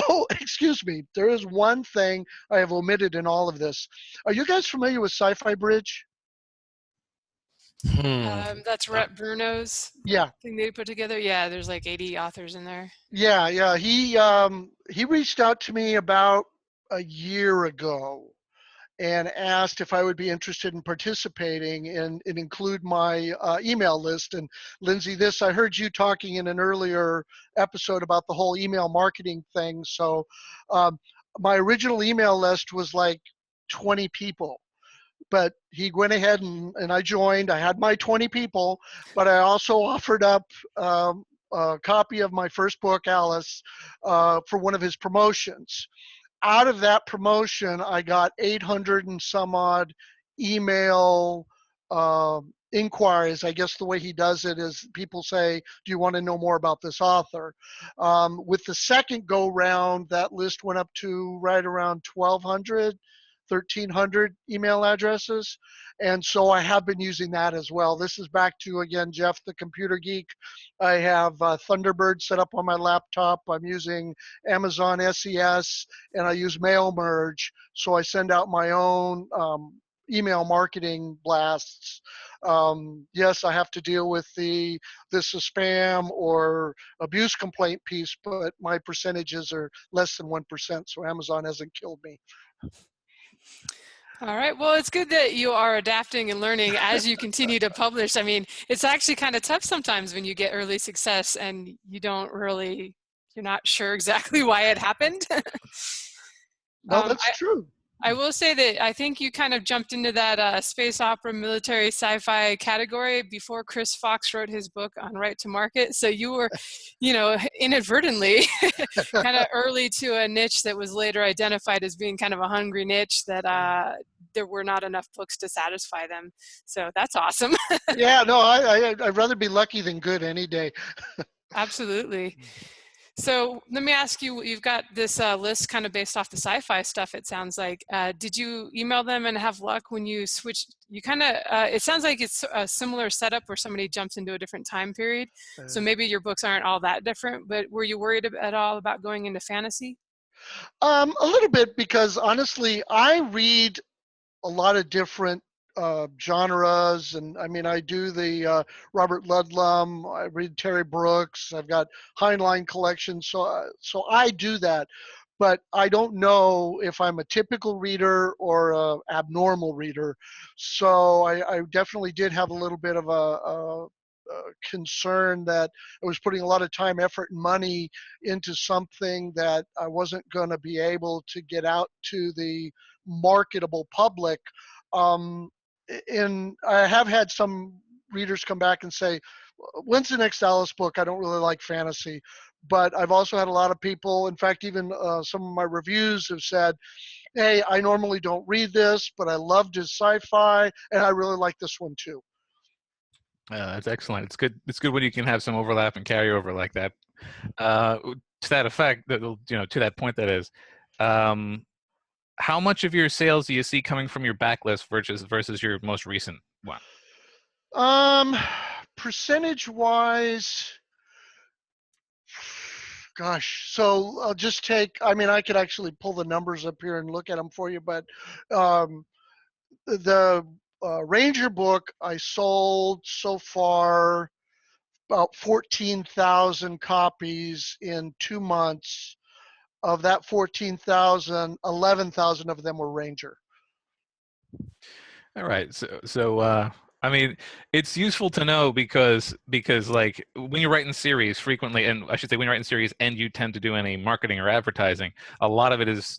oh, excuse me. There is one thing I have omitted in all of this. Are you guys familiar with Sci-Fi Bridge?
That's Rhett Bruno's
Yeah.
thing they put together. Yeah, there's like 80 authors in there.
Yeah. He reached out to me about a year ago and asked if I would be interested in participating and include my email list. And Lindsay, I heard you talking in an earlier episode about the whole email marketing thing. So my original email list was like 20 people, but he went ahead and I joined. I had my 20 people, but I also offered up a copy of my first book, Alice, for one of his promotions. Out of that promotion, I got 800 and some odd email inquiries. I guess the way he does it is people say, do you want to know more about this author? With the second go round, that list went up to right around 1,200, 1,300 email addresses. And so I have been using that as well. This is back to, again, Jeff, the computer geek. I have Thunderbird set up on my laptop. I'm using Amazon SES, and I use MailMerge. So I send out my own email marketing blasts. Yes, I have to deal with this is spam or abuse complaint piece, but my percentages are less than 1%. So Amazon hasn't killed me.
All right. Well, it's good that you are adapting and learning as you continue to publish. I mean, it's actually kind of tough sometimes when you get early success and you're not sure exactly why it happened.
No, that's true.
I will say that I think you kind of jumped into that space opera, military, sci-fi category before Chris Fox wrote his book on Right to Market. So you were, inadvertently kind of early to a niche that was later identified as being kind of a hungry niche that there were not enough books to satisfy them. So that's awesome.
Yeah, no, I'd rather be lucky than good any day.
Absolutely. So let me ask you, you've got this list kind of based off the sci-fi stuff, it sounds like. Did you email them and have luck when you switched? You kind of, it sounds like it's a similar setup where somebody jumps into a different time period. So maybe your books aren't all that different, but were you worried at all about going into fantasy?
A little bit, because honestly, I read a lot of different genres, and I mean, I do the Robert Ludlum, I read Terry Brooks, I've got Heinlein collections, so I do that, but I don't know if I'm a typical reader or a abnormal reader. So I definitely did have a little bit of a concern that I was putting a lot of time, effort, and money into something that I wasn't going to be able to get out to the marketable public. And I have had some readers come back and say, when's the next Alice book? I don't really like fantasy. But I've also had a lot of people, in fact, even some of my reviews have said, hey, I normally don't read this, but I loved his sci-fi, and I really like this one too.
That's excellent. It's good. It's good when you can have some overlap and carryover like that. To that effect, to that point, that is, how much of your sales do you see coming from your backlist versus your most recent one?
Percentage wise, gosh, so I'll just take, I mean, I could actually pull the numbers up here and look at them for you, but um, the Ranger book I sold so far about 14,000 copies in 2 months. Of that 14,000, 11,000 of them were Ranger.
All right. So I mean, it's useful to know because like when you write in series frequently, and I should say when you write in series and you tend to do any marketing or advertising, a lot of it is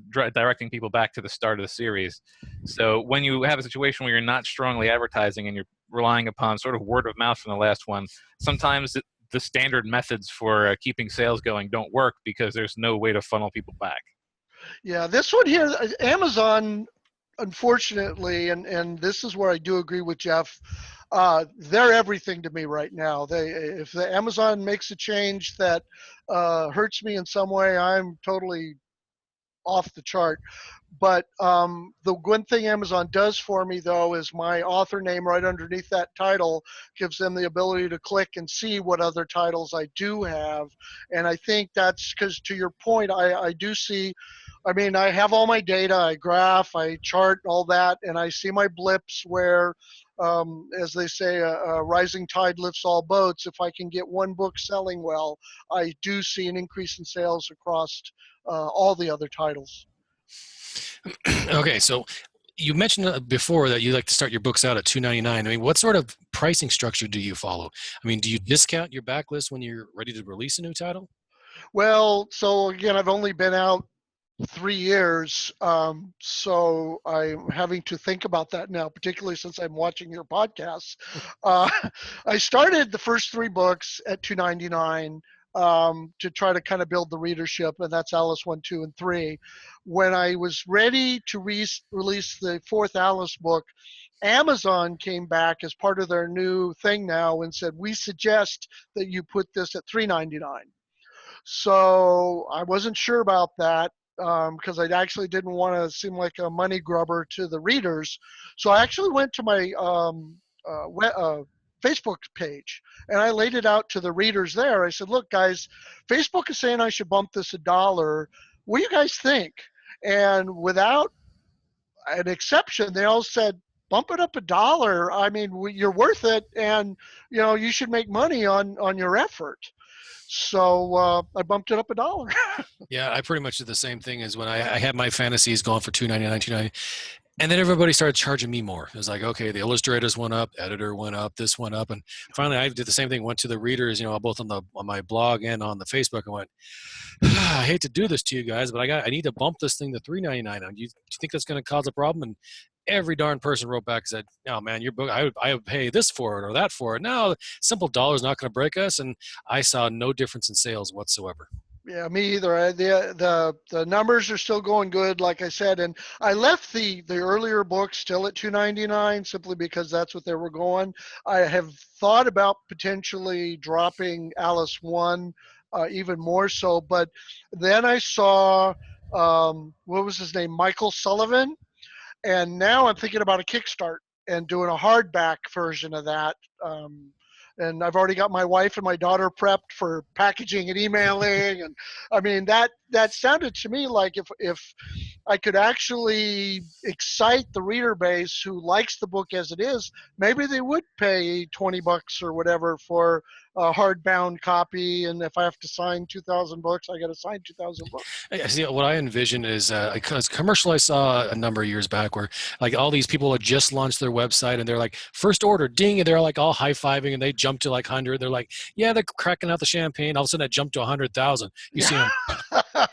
directing people back to the start of the series. So when you have a situation where you're not strongly advertising and you're relying upon sort of word of mouth from the last one, sometimes the standard methods for keeping sales going don't work because there's no way to funnel people back.
Yeah, this one here, Amazon, unfortunately, and this is where I do agree with Jeff. They're everything to me right now. If the Amazon makes a change that hurts me in some way, I'm totally off the chart. But the one thing Amazon does for me, though, is my author name right underneath that title gives them the ability to click and see what other titles I do have. And I think that's because, to your point, I do see, I mean, I have all my data, I graph, I chart all that, and I see my blips where, as they say, a rising tide lifts all boats. If I can get one book selling well, I do see an increase in sales across all the other titles.
Okay, so you mentioned before that you like to start your books out at $2.99. I mean, what sort of pricing structure do you follow? I mean, do you discount your backlist when you're ready to release a new title?
Well, so again, I've only been out 3 years, so I'm having to think about that now, particularly since I'm watching your podcasts. Uh, I started the first 3 books at $2.99 to try to kind of build the readership, and that's Alice 1, 2, and 3. When I was ready to release the 4th Alice book, Amazon came back as part of their new thing now and said, we suggest that you put this at $3.99. So I wasn't sure about that because I actually didn't want to seem like a money grubber to the readers. So I actually went to my Facebook page and I laid it out to the readers there. I said, look, guys, Facebook is saying I should bump this $1. What do you guys think? And without an exception, they all said, bump it up $1. I mean, you're worth it, and you should make money on your effort. So I bumped it up $1.
Yeah, I pretty much did the same thing as when I had my fantasies going for $2.99, $2.99, and then everybody started charging me more. It was like, okay, the illustrators went up, editor went up, this went up, and finally I did the same thing. Went to the readers, both on my blog and on the Facebook, and went, I hate to do this to you guys, but I need to bump this thing to $3.99. Do you think that's going to cause a problem? And every darn person wrote back and said, no, man, your book, I would pay this for it or that for it. No, simple dollar is not going to break us. And I saw no difference in sales whatsoever.
Yeah, me either. The numbers are still going good, like I said, and I left the earlier books still at $2.99 simply because that's what they were going. I have thought about potentially dropping Alice 1 even more so, but then I saw what was his name, Michael Sullivan, and now I'm thinking about a Kickstart and doing a hardback version of that. And I've already got my wife and my daughter prepped for packaging and emailing. And I mean, that sounded to me like if I could actually excite the reader base who likes the book as it is, maybe they would pay $20 or whatever for a hardbound copy. And if I have to sign 2,000 books, I got to sign 2,000 books.
I see. What I envision is a commercial I saw a number of years back where like all these people had just launched their website and they're like, first order, ding, and they're like all high-fiving and they jump to like 100. They're like, yeah, they're cracking out the champagne. All of a sudden that jumped to 100,000. You see them,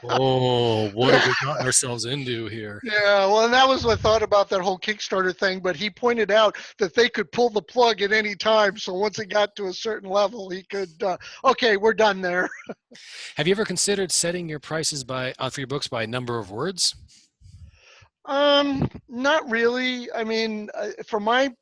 oh, what have we gotten ourselves into here?
Yeah, well, and that was what I thought about that whole Kickstarter thing, but he pointed out that they could pull the plug at any time. So once it got to a certain level, he could, okay, we're done there.
Have you ever considered setting your prices for your books by number of words?
Not really. I mean, for my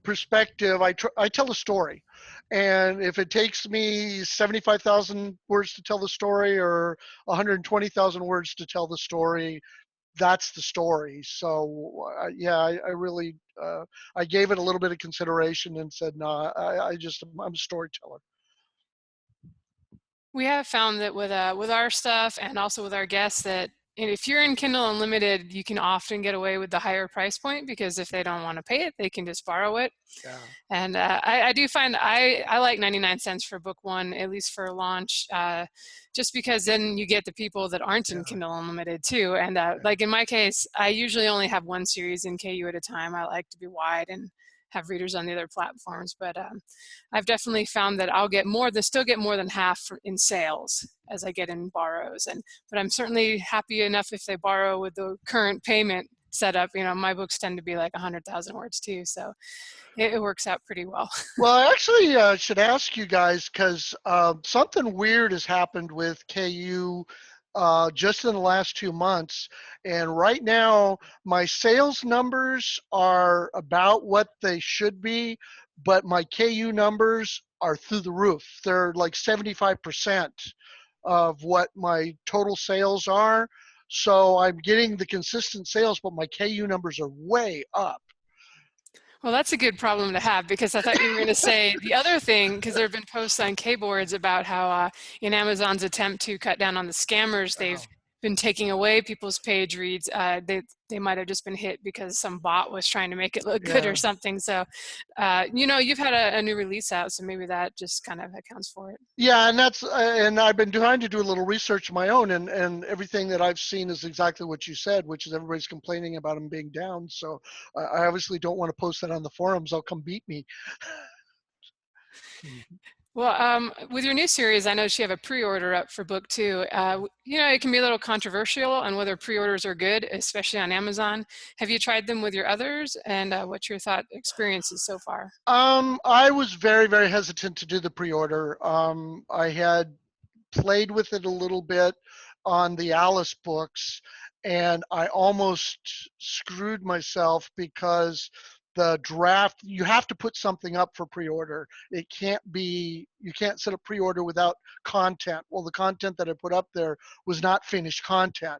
perspective, I tell a story. And if it takes me 75,000 words to tell the story or 120,000 words to tell the story, that's the story. So yeah, I really, I gave it a little bit of consideration and said, no, I'm a storyteller.
We have found that with our stuff and also with our guests that if you're in Kindle Unlimited, you can often get away with the higher price point because if they don't want to pay it, they can just borrow it.
Yeah.
And I do find I like 99 cents for book one, at least for launch, just because then you get the people that aren't in Kindle Unlimited too. And like in my case, I usually only have one series in KU at a time. I like to be wide and have readers on the other platforms, but I've definitely found that I'll get more, still get more than half in sales as I get in borrows. But I'm certainly happy enough if they borrow with the current payment setup. You know, my books tend to be like 100,000 words too, so it works out pretty well.
Well, I actually should ask you guys because something weird has happened with KU just in the last 2 months. And right now, my sales numbers are about what they should be, but my KU numbers are through the roof. They're like 75% of what my total sales are. So I'm getting the consistent sales, but my KU numbers are way up.
Well, that's a good problem to have because I thought you were going to say the other thing, because there have been posts on K-boards about how in Amazon's attempt to cut down on the scammers, they've been taking away people's page reads. They might have just been hit because some bot was trying to make it look good or something. So, you know, you've had a new release out, so maybe that just kind of accounts for it.
Yeah, and that's and I've been trying to do a little research of my own, and everything that I've seen is exactly what you said, which is everybody's complaining about them being down. So I obviously don't want to post that on the forums. They'll come beat me.
Well, with your new series, I know you have a pre-order up for book two. You know, it can be a little controversial on whether pre-orders are good, especially on Amazon. Have you tried them with your others? And what's your experiences so far?
I was very, very hesitant to do the pre-order. I had played with it a little bit on the Alice books, and I almost screwed myself because the draft, you have to put something up for pre-order. It can't be, you can't set a pre-order without content. Well, the content that I put up there was not finished content.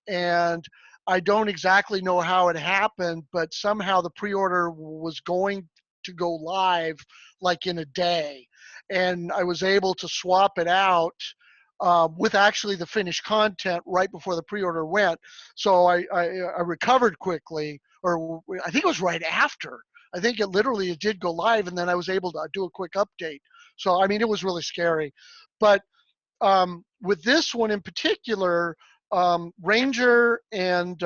And I don't exactly know how it happened, but somehow the pre-order was going to go live like in a day. And I was able to swap it out with actually the finished content right before the pre-order went. So I recovered quickly, or I think it was right after. I think it did go live, and then I was able to do a quick update. So, I mean, it was really scary. But with this one in particular, Ranger and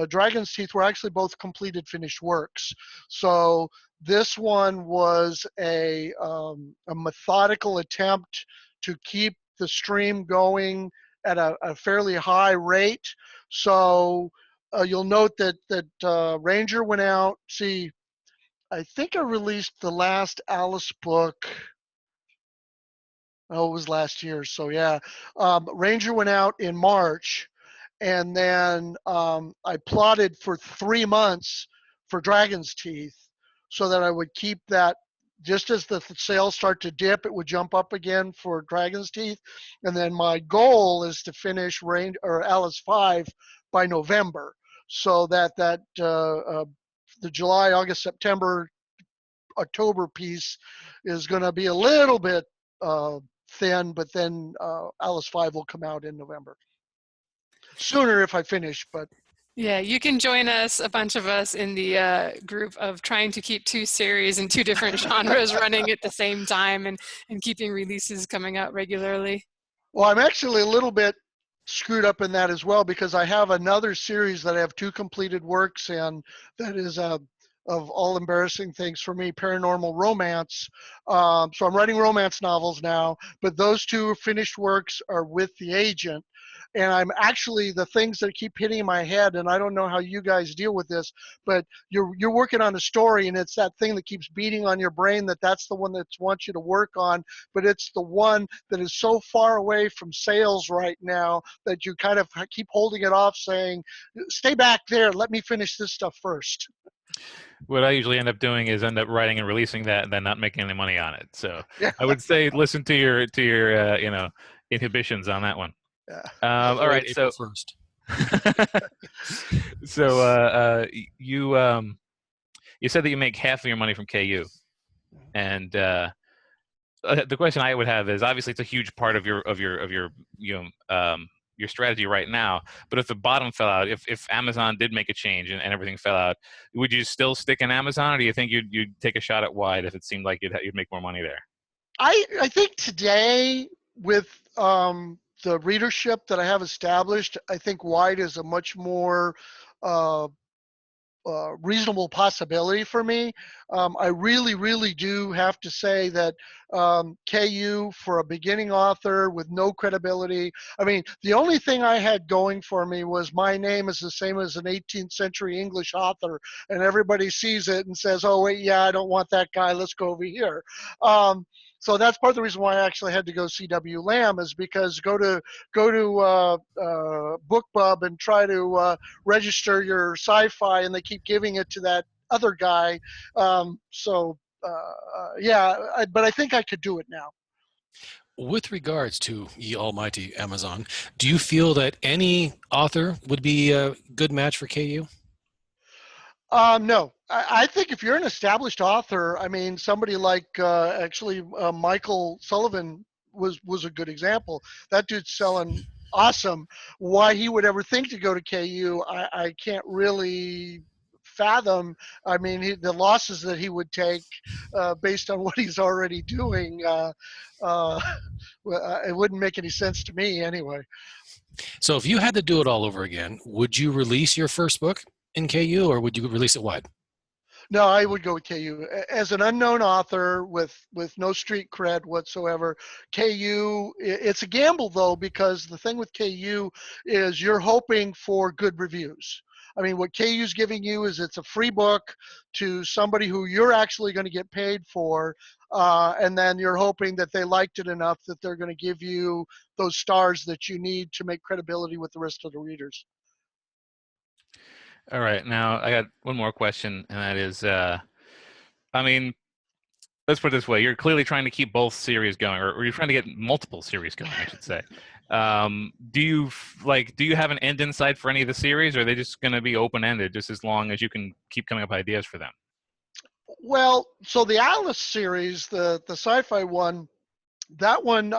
Dragon's Teeth were actually both completed finished works. So this one was a methodical attempt to keep the stream going at a fairly high rate. So you'll note that Ranger went out. See, I think I released the last Alice book. Oh, it was last year. So yeah, Ranger went out in March, and then I plotted for 3 months for Dragon's Teeth, so that I would keep that. Just as the sales start to dip, it would jump up again for Dragon's Teeth, and then my goal is to finish Alice 5 by November, so that the July, August, September, October piece is going to be a little bit thin, but then Alice 5 will come out in November. Sooner if I finish, but.
Yeah, you can join us, a bunch of us, in the group of trying to keep 2 series in 2 different genres running at the same time and keeping releases coming out regularly.
Well, I'm actually a little bit screwed up in that as well, because I have another series that I have 2 completed works in that is of all embarrassing things for me, paranormal romance. So I'm writing romance novels now, but those 2 finished works are with the agent. And I'm actually, the things that keep hitting in my head, and I don't know how you guys deal with this, but you're working on a story, and it's that thing that keeps beating on your brain that's the one that wants you to work on, but it's the one that is so far away from sales right now that you kind of keep holding it off, saying, stay back there, let me finish this stuff first.
what I usually end up doing is end up writing and releasing that and then not making any money on it. So
Yeah.
I would say listen to your inhibitions on that one.
Yeah.
All
Avoid
right,
April
so
1st.
so you said that you make half of your money from KU, and the question I would have is obviously it's a huge part of your strategy right now. But if the bottom fell out, if Amazon did make a change and everything fell out, would you still stick in Amazon, or do you think you'd take a shot at Wide if it seemed like you'd make more money there?
I think today with the readership that I have established, I think Wide is a much more uh, reasonable possibility for me. I really, really do have to say that KU, for a beginning author with no credibility, I mean, the only thing I had going for me was my name is the same as an 18th century English author, and everybody sees it and says, oh, wait, yeah, I don't want that guy, let's go over here. So that's part of the reason why I actually had to go C.W. Lamb, is because go to BookBub and try to register your sci-fi, and they keep giving it to that other guy. But I think I could do it now.
With regards to ye almighty Amazon, do you feel that any author would be a good match for KU?
No, I think if you're an established author, I mean, somebody like Michael Sullivan was a good example. That dude's selling awesome. Why he would ever think to go to KU, I can't really fathom. I mean, the losses that he would take based on what he's already doing, it wouldn't make any sense to me anyway.
So if you had to do it all over again, would you release your first book in KU, or would you release it wide?
No, I would go with KU as an unknown author with no street cred whatsoever. KU, it's a gamble though, because the thing with KU is you're hoping for good reviews. I mean, what KU's giving you is it's a free book to somebody who you're actually going to get paid for, and then you're hoping that they liked it enough that they're going to give you those stars that you need to make credibility with the rest of the readers.
All right, now I got one more question, and that is, I mean, let's put it this way: you're clearly trying to keep both series going, or you're trying to get multiple series going, I should say. Do you have an end in sight for any of the series, or are they just going to be open-ended, just as long as you can keep coming up with ideas for them?
Well, so the Alice series, the sci-fi one, that one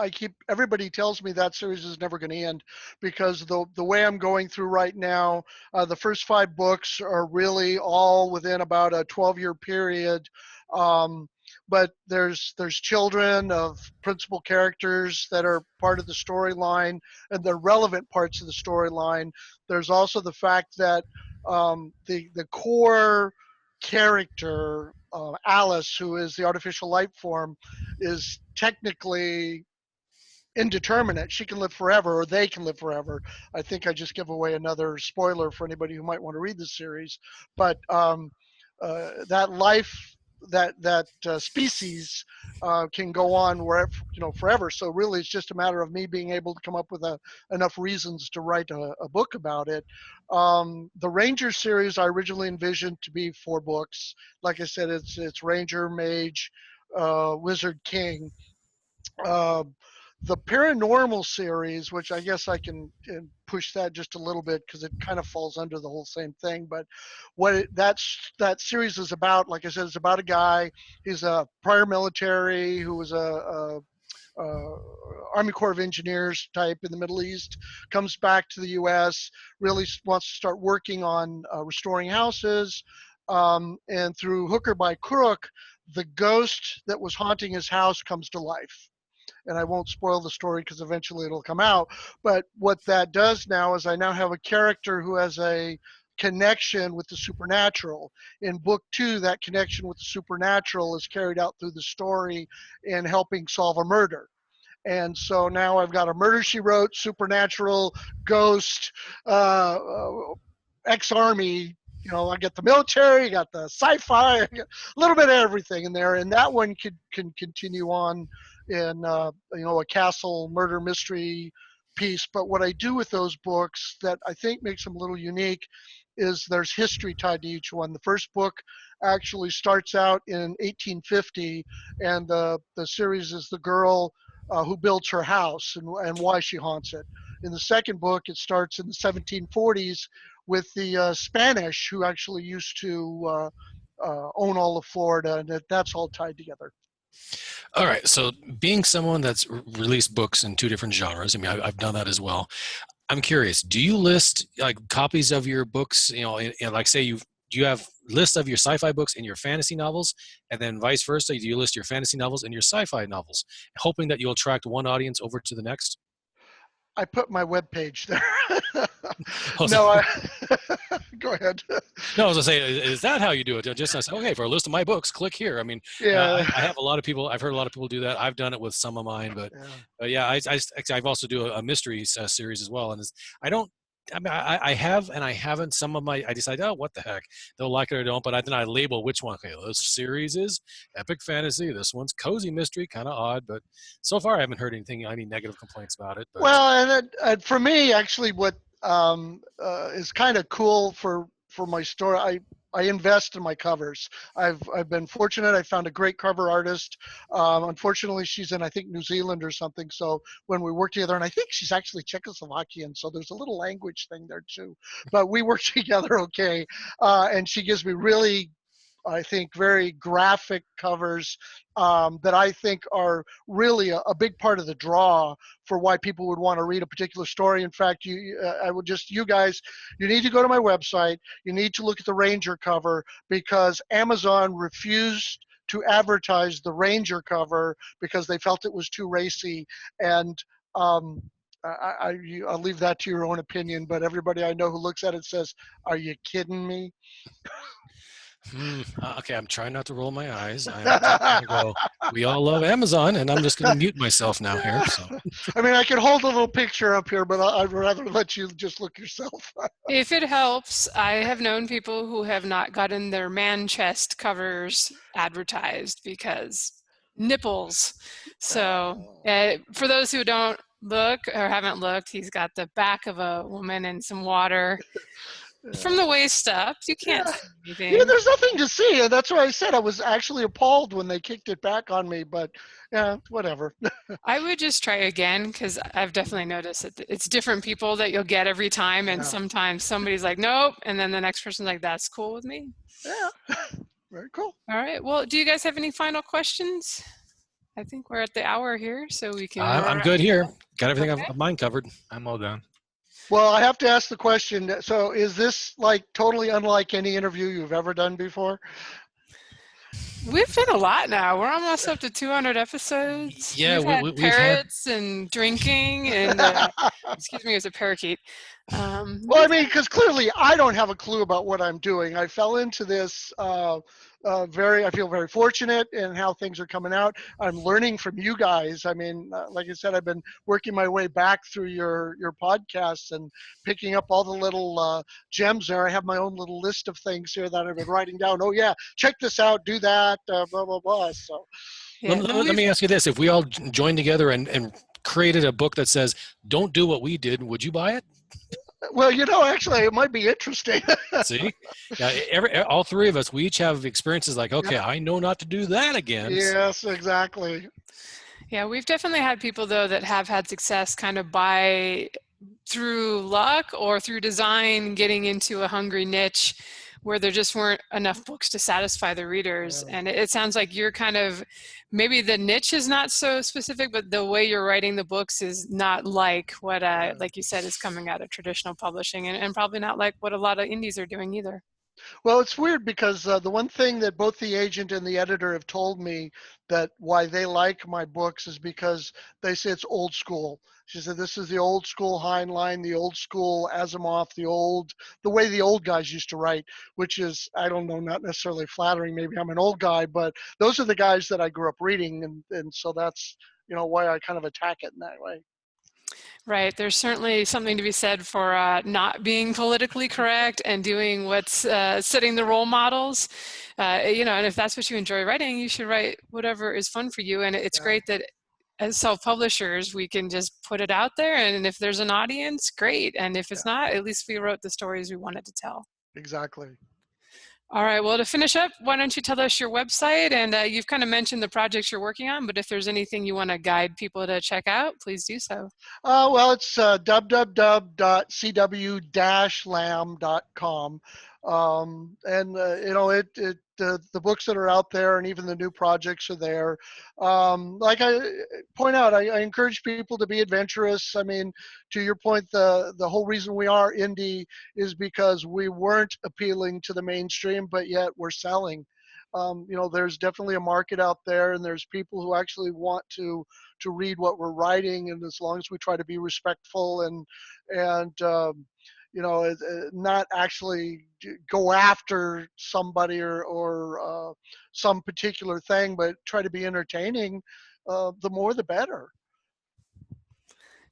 everybody tells me that series is never going to end, because the way I'm going through right now, the first 5 books are really all within about a 12-year period. But there's children of principal characters that are part of the storyline, and they're relevant parts of the storyline. There's also the fact that the core character, Alice, who is the artificial life form, is technically indeterminate. She can live forever, or they can live forever. I think I just give away another spoiler for anybody who might want to read the series. But that life, that species can go on wherever, forever. So really, it's just a matter of me being able to come up with enough reasons to write a book about it. The Ranger series I originally envisioned to be 4 books. Like I said, it's Ranger, Mage, Wizard, King. The Paranormal series, which I guess I can push that just a little bit because it kind of falls under the whole same thing. But that series is about, like I said, it's about a guy. He's a prior military who was a Army Corps of Engineers type in the Middle East, comes back to the U.S., really wants to start working on restoring houses. And through hook or by crook, the ghost that was haunting his house comes to life. And I won't spoil the story because eventually it'll come out. But what that does now is I now have a character who has a connection with the supernatural. In book 2, that connection with the supernatural is carried out through the story in helping solve a murder. And so now I've got a Murder, She Wrote, supernatural, ghost, ex-army. I got the military, I got the sci-fi, I got a little bit of everything in there. And that one can continue on in a castle murder mystery piece. But what I do with those books that I think makes them a little unique is there's history tied to each one. The first book actually starts out in 1850, and the series is the girl who builds her house and why she haunts it. In the second book, it starts in the 1740s with the Spanish who actually used to own all of Florida, and that's all tied together.
All right. So, being someone that's released books in two different genres, I mean, I've done that as well. I'm curious. Do you list like copies of your books? You know, like say do you have lists of your sci-fi books and your fantasy novels, and then vice versa? Do you list your fantasy novels and your sci-fi novels, hoping that you'll attract one audience over to the next?
I put my web page there.
Oh,
No, go ahead.
No, I was gonna say, is that how you do it? Just say, okay, for a list of my books, click here. I mean,
Yeah.
I have a lot of people. I've heard a lot of people do that. I've done it with some of mine, but yeah, I've also do a mystery series as well. And I don't. I mean, I have and I haven't. Some of my I decide, oh, what the heck, they'll like it or don't. But then I label which one. Okay, this series is epic fantasy. This one's cozy mystery, kind of odd. But so far, I haven't heard any negative complaints about it. But.
Well, and for me, actually, what is kind of cool for my story, I invest in my covers. I've been fortunate. I found a great cover artist. Unfortunately, she's in, I think, New Zealand or something. So when we work together, and I think she's actually Czechoslovakian, so there's a little language thing there too. But we work together okay, and she gives me really, I think, very graphic covers that I think are really a big part of the draw for why people would want to read a particular story. In fact, you guys, you need to go to my website. You need to look at the Ranger cover because Amazon refused to advertise the Ranger cover because they felt it was too racy. And I'll leave that to your own opinion, but everybody I know who looks at it says, "Are you kidding me?"
Okay, I'm trying not to roll my eyes. I'm going to go, we all love Amazon, and I'm just going to mute myself now here. So.
I mean, I could hold a little picture up here, but I'd rather let you just look yourself.
If it helps, I have known people who have not gotten their man chest covers advertised because nipples. So for those who don't look or haven't looked, he's got the back of a woman and some water. From the waist up, you can't see anything.
Yeah, there's nothing to see, and that's why I said I was actually appalled when they kicked it back on me. But yeah, whatever.
I would just try again because I've definitely noticed that it's different people that you'll get every time, and sometimes somebody's like, "Nope," and then the next person's like, "That's cool with me."
Yeah, very cool.
All right. Well, do you guys have any final questions? I think we're at the hour here, so we can.
I'm good here. Got everything of mine covered.
I'm all done.
Well, I have to ask the question. So is this like totally unlike any interview you've ever done before?
We've done a lot now. We're almost up to 200 episodes.
Yeah,
we've had parrots and drinking and, excuse me, it was a parakeet.
Well, I mean, because clearly I don't have a clue about what I'm doing. I fell into this I feel very fortunate in how things are coming out. I'm learning from you guys. I mean, like I said, I've been working my way back through your podcasts and picking up all the little gems there. I have my own little list of things here that I've been writing down. Oh yeah, check this out, do that, blah, blah, blah. So
yeah, let me ask you this. If we all joined together and created a book that says, don't do what we did, would you buy it?
Well, actually, it might be interesting.
See, all three of us, we each have experiences like, okay, I know not to do that again.
Yes, exactly.
Yeah, we've definitely had people, though, that have had success kind of through luck or through design, getting into a hungry niche where there just weren't enough books to satisfy the readers. Yeah. And it sounds like you're kind of, maybe the niche is not so specific, but the way you're writing the books is not like what, like you said, is coming out of traditional publishing, and probably not like what a lot of indies are doing either.
Well, it's weird because the one thing that both the agent and the editor have told me that why they like my books is because they say it's old school. She said, this is the old school Heinlein, the old school Asimov, the way the old guys used to write, which is, I don't know, not necessarily flattering. Maybe I'm an old guy, but those are the guys that I grew up reading. And so that's, why I kind of attack it in that way.
Right. There's certainly something to be said for not being politically correct and doing what's setting the role models. And if that's what you enjoy writing, you should write whatever is fun for you. And it's great that as self-publishers, we can just put it out there. And if there's an audience, great. And if it's not, at least we wrote the stories we wanted to tell.
Exactly.
All right, well, to finish up, why don't you tell us your website? And you've kind of mentioned the projects you're working on, but if there's anything you want to guide people to check out, please do so.
Well, it's www.cw-lam.com. The books that are out there and even the new projects are there. Like I point out, I encourage people to be adventurous. I mean, to your point, the whole reason we are indie is because we weren't appealing to the mainstream, but yet we're selling. There's definitely a market out there, and there's people who actually want to read what we're writing, and as long as we try to be respectful and not actually go after somebody or some particular thing, but try to be entertaining, the more the better.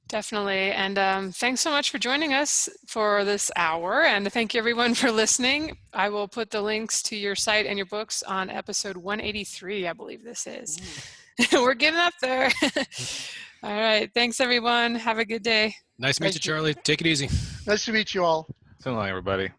Definitely. And thanks so much for joining us for this hour. And thank you everyone for listening. I will put the links to your site and your books on episode 183, I believe this is. We're getting up there. All right. Thanks everyone. Have a good day.
Nice to meet you, Charlie. Take it easy.
Nice to meet you all.
So long, everybody.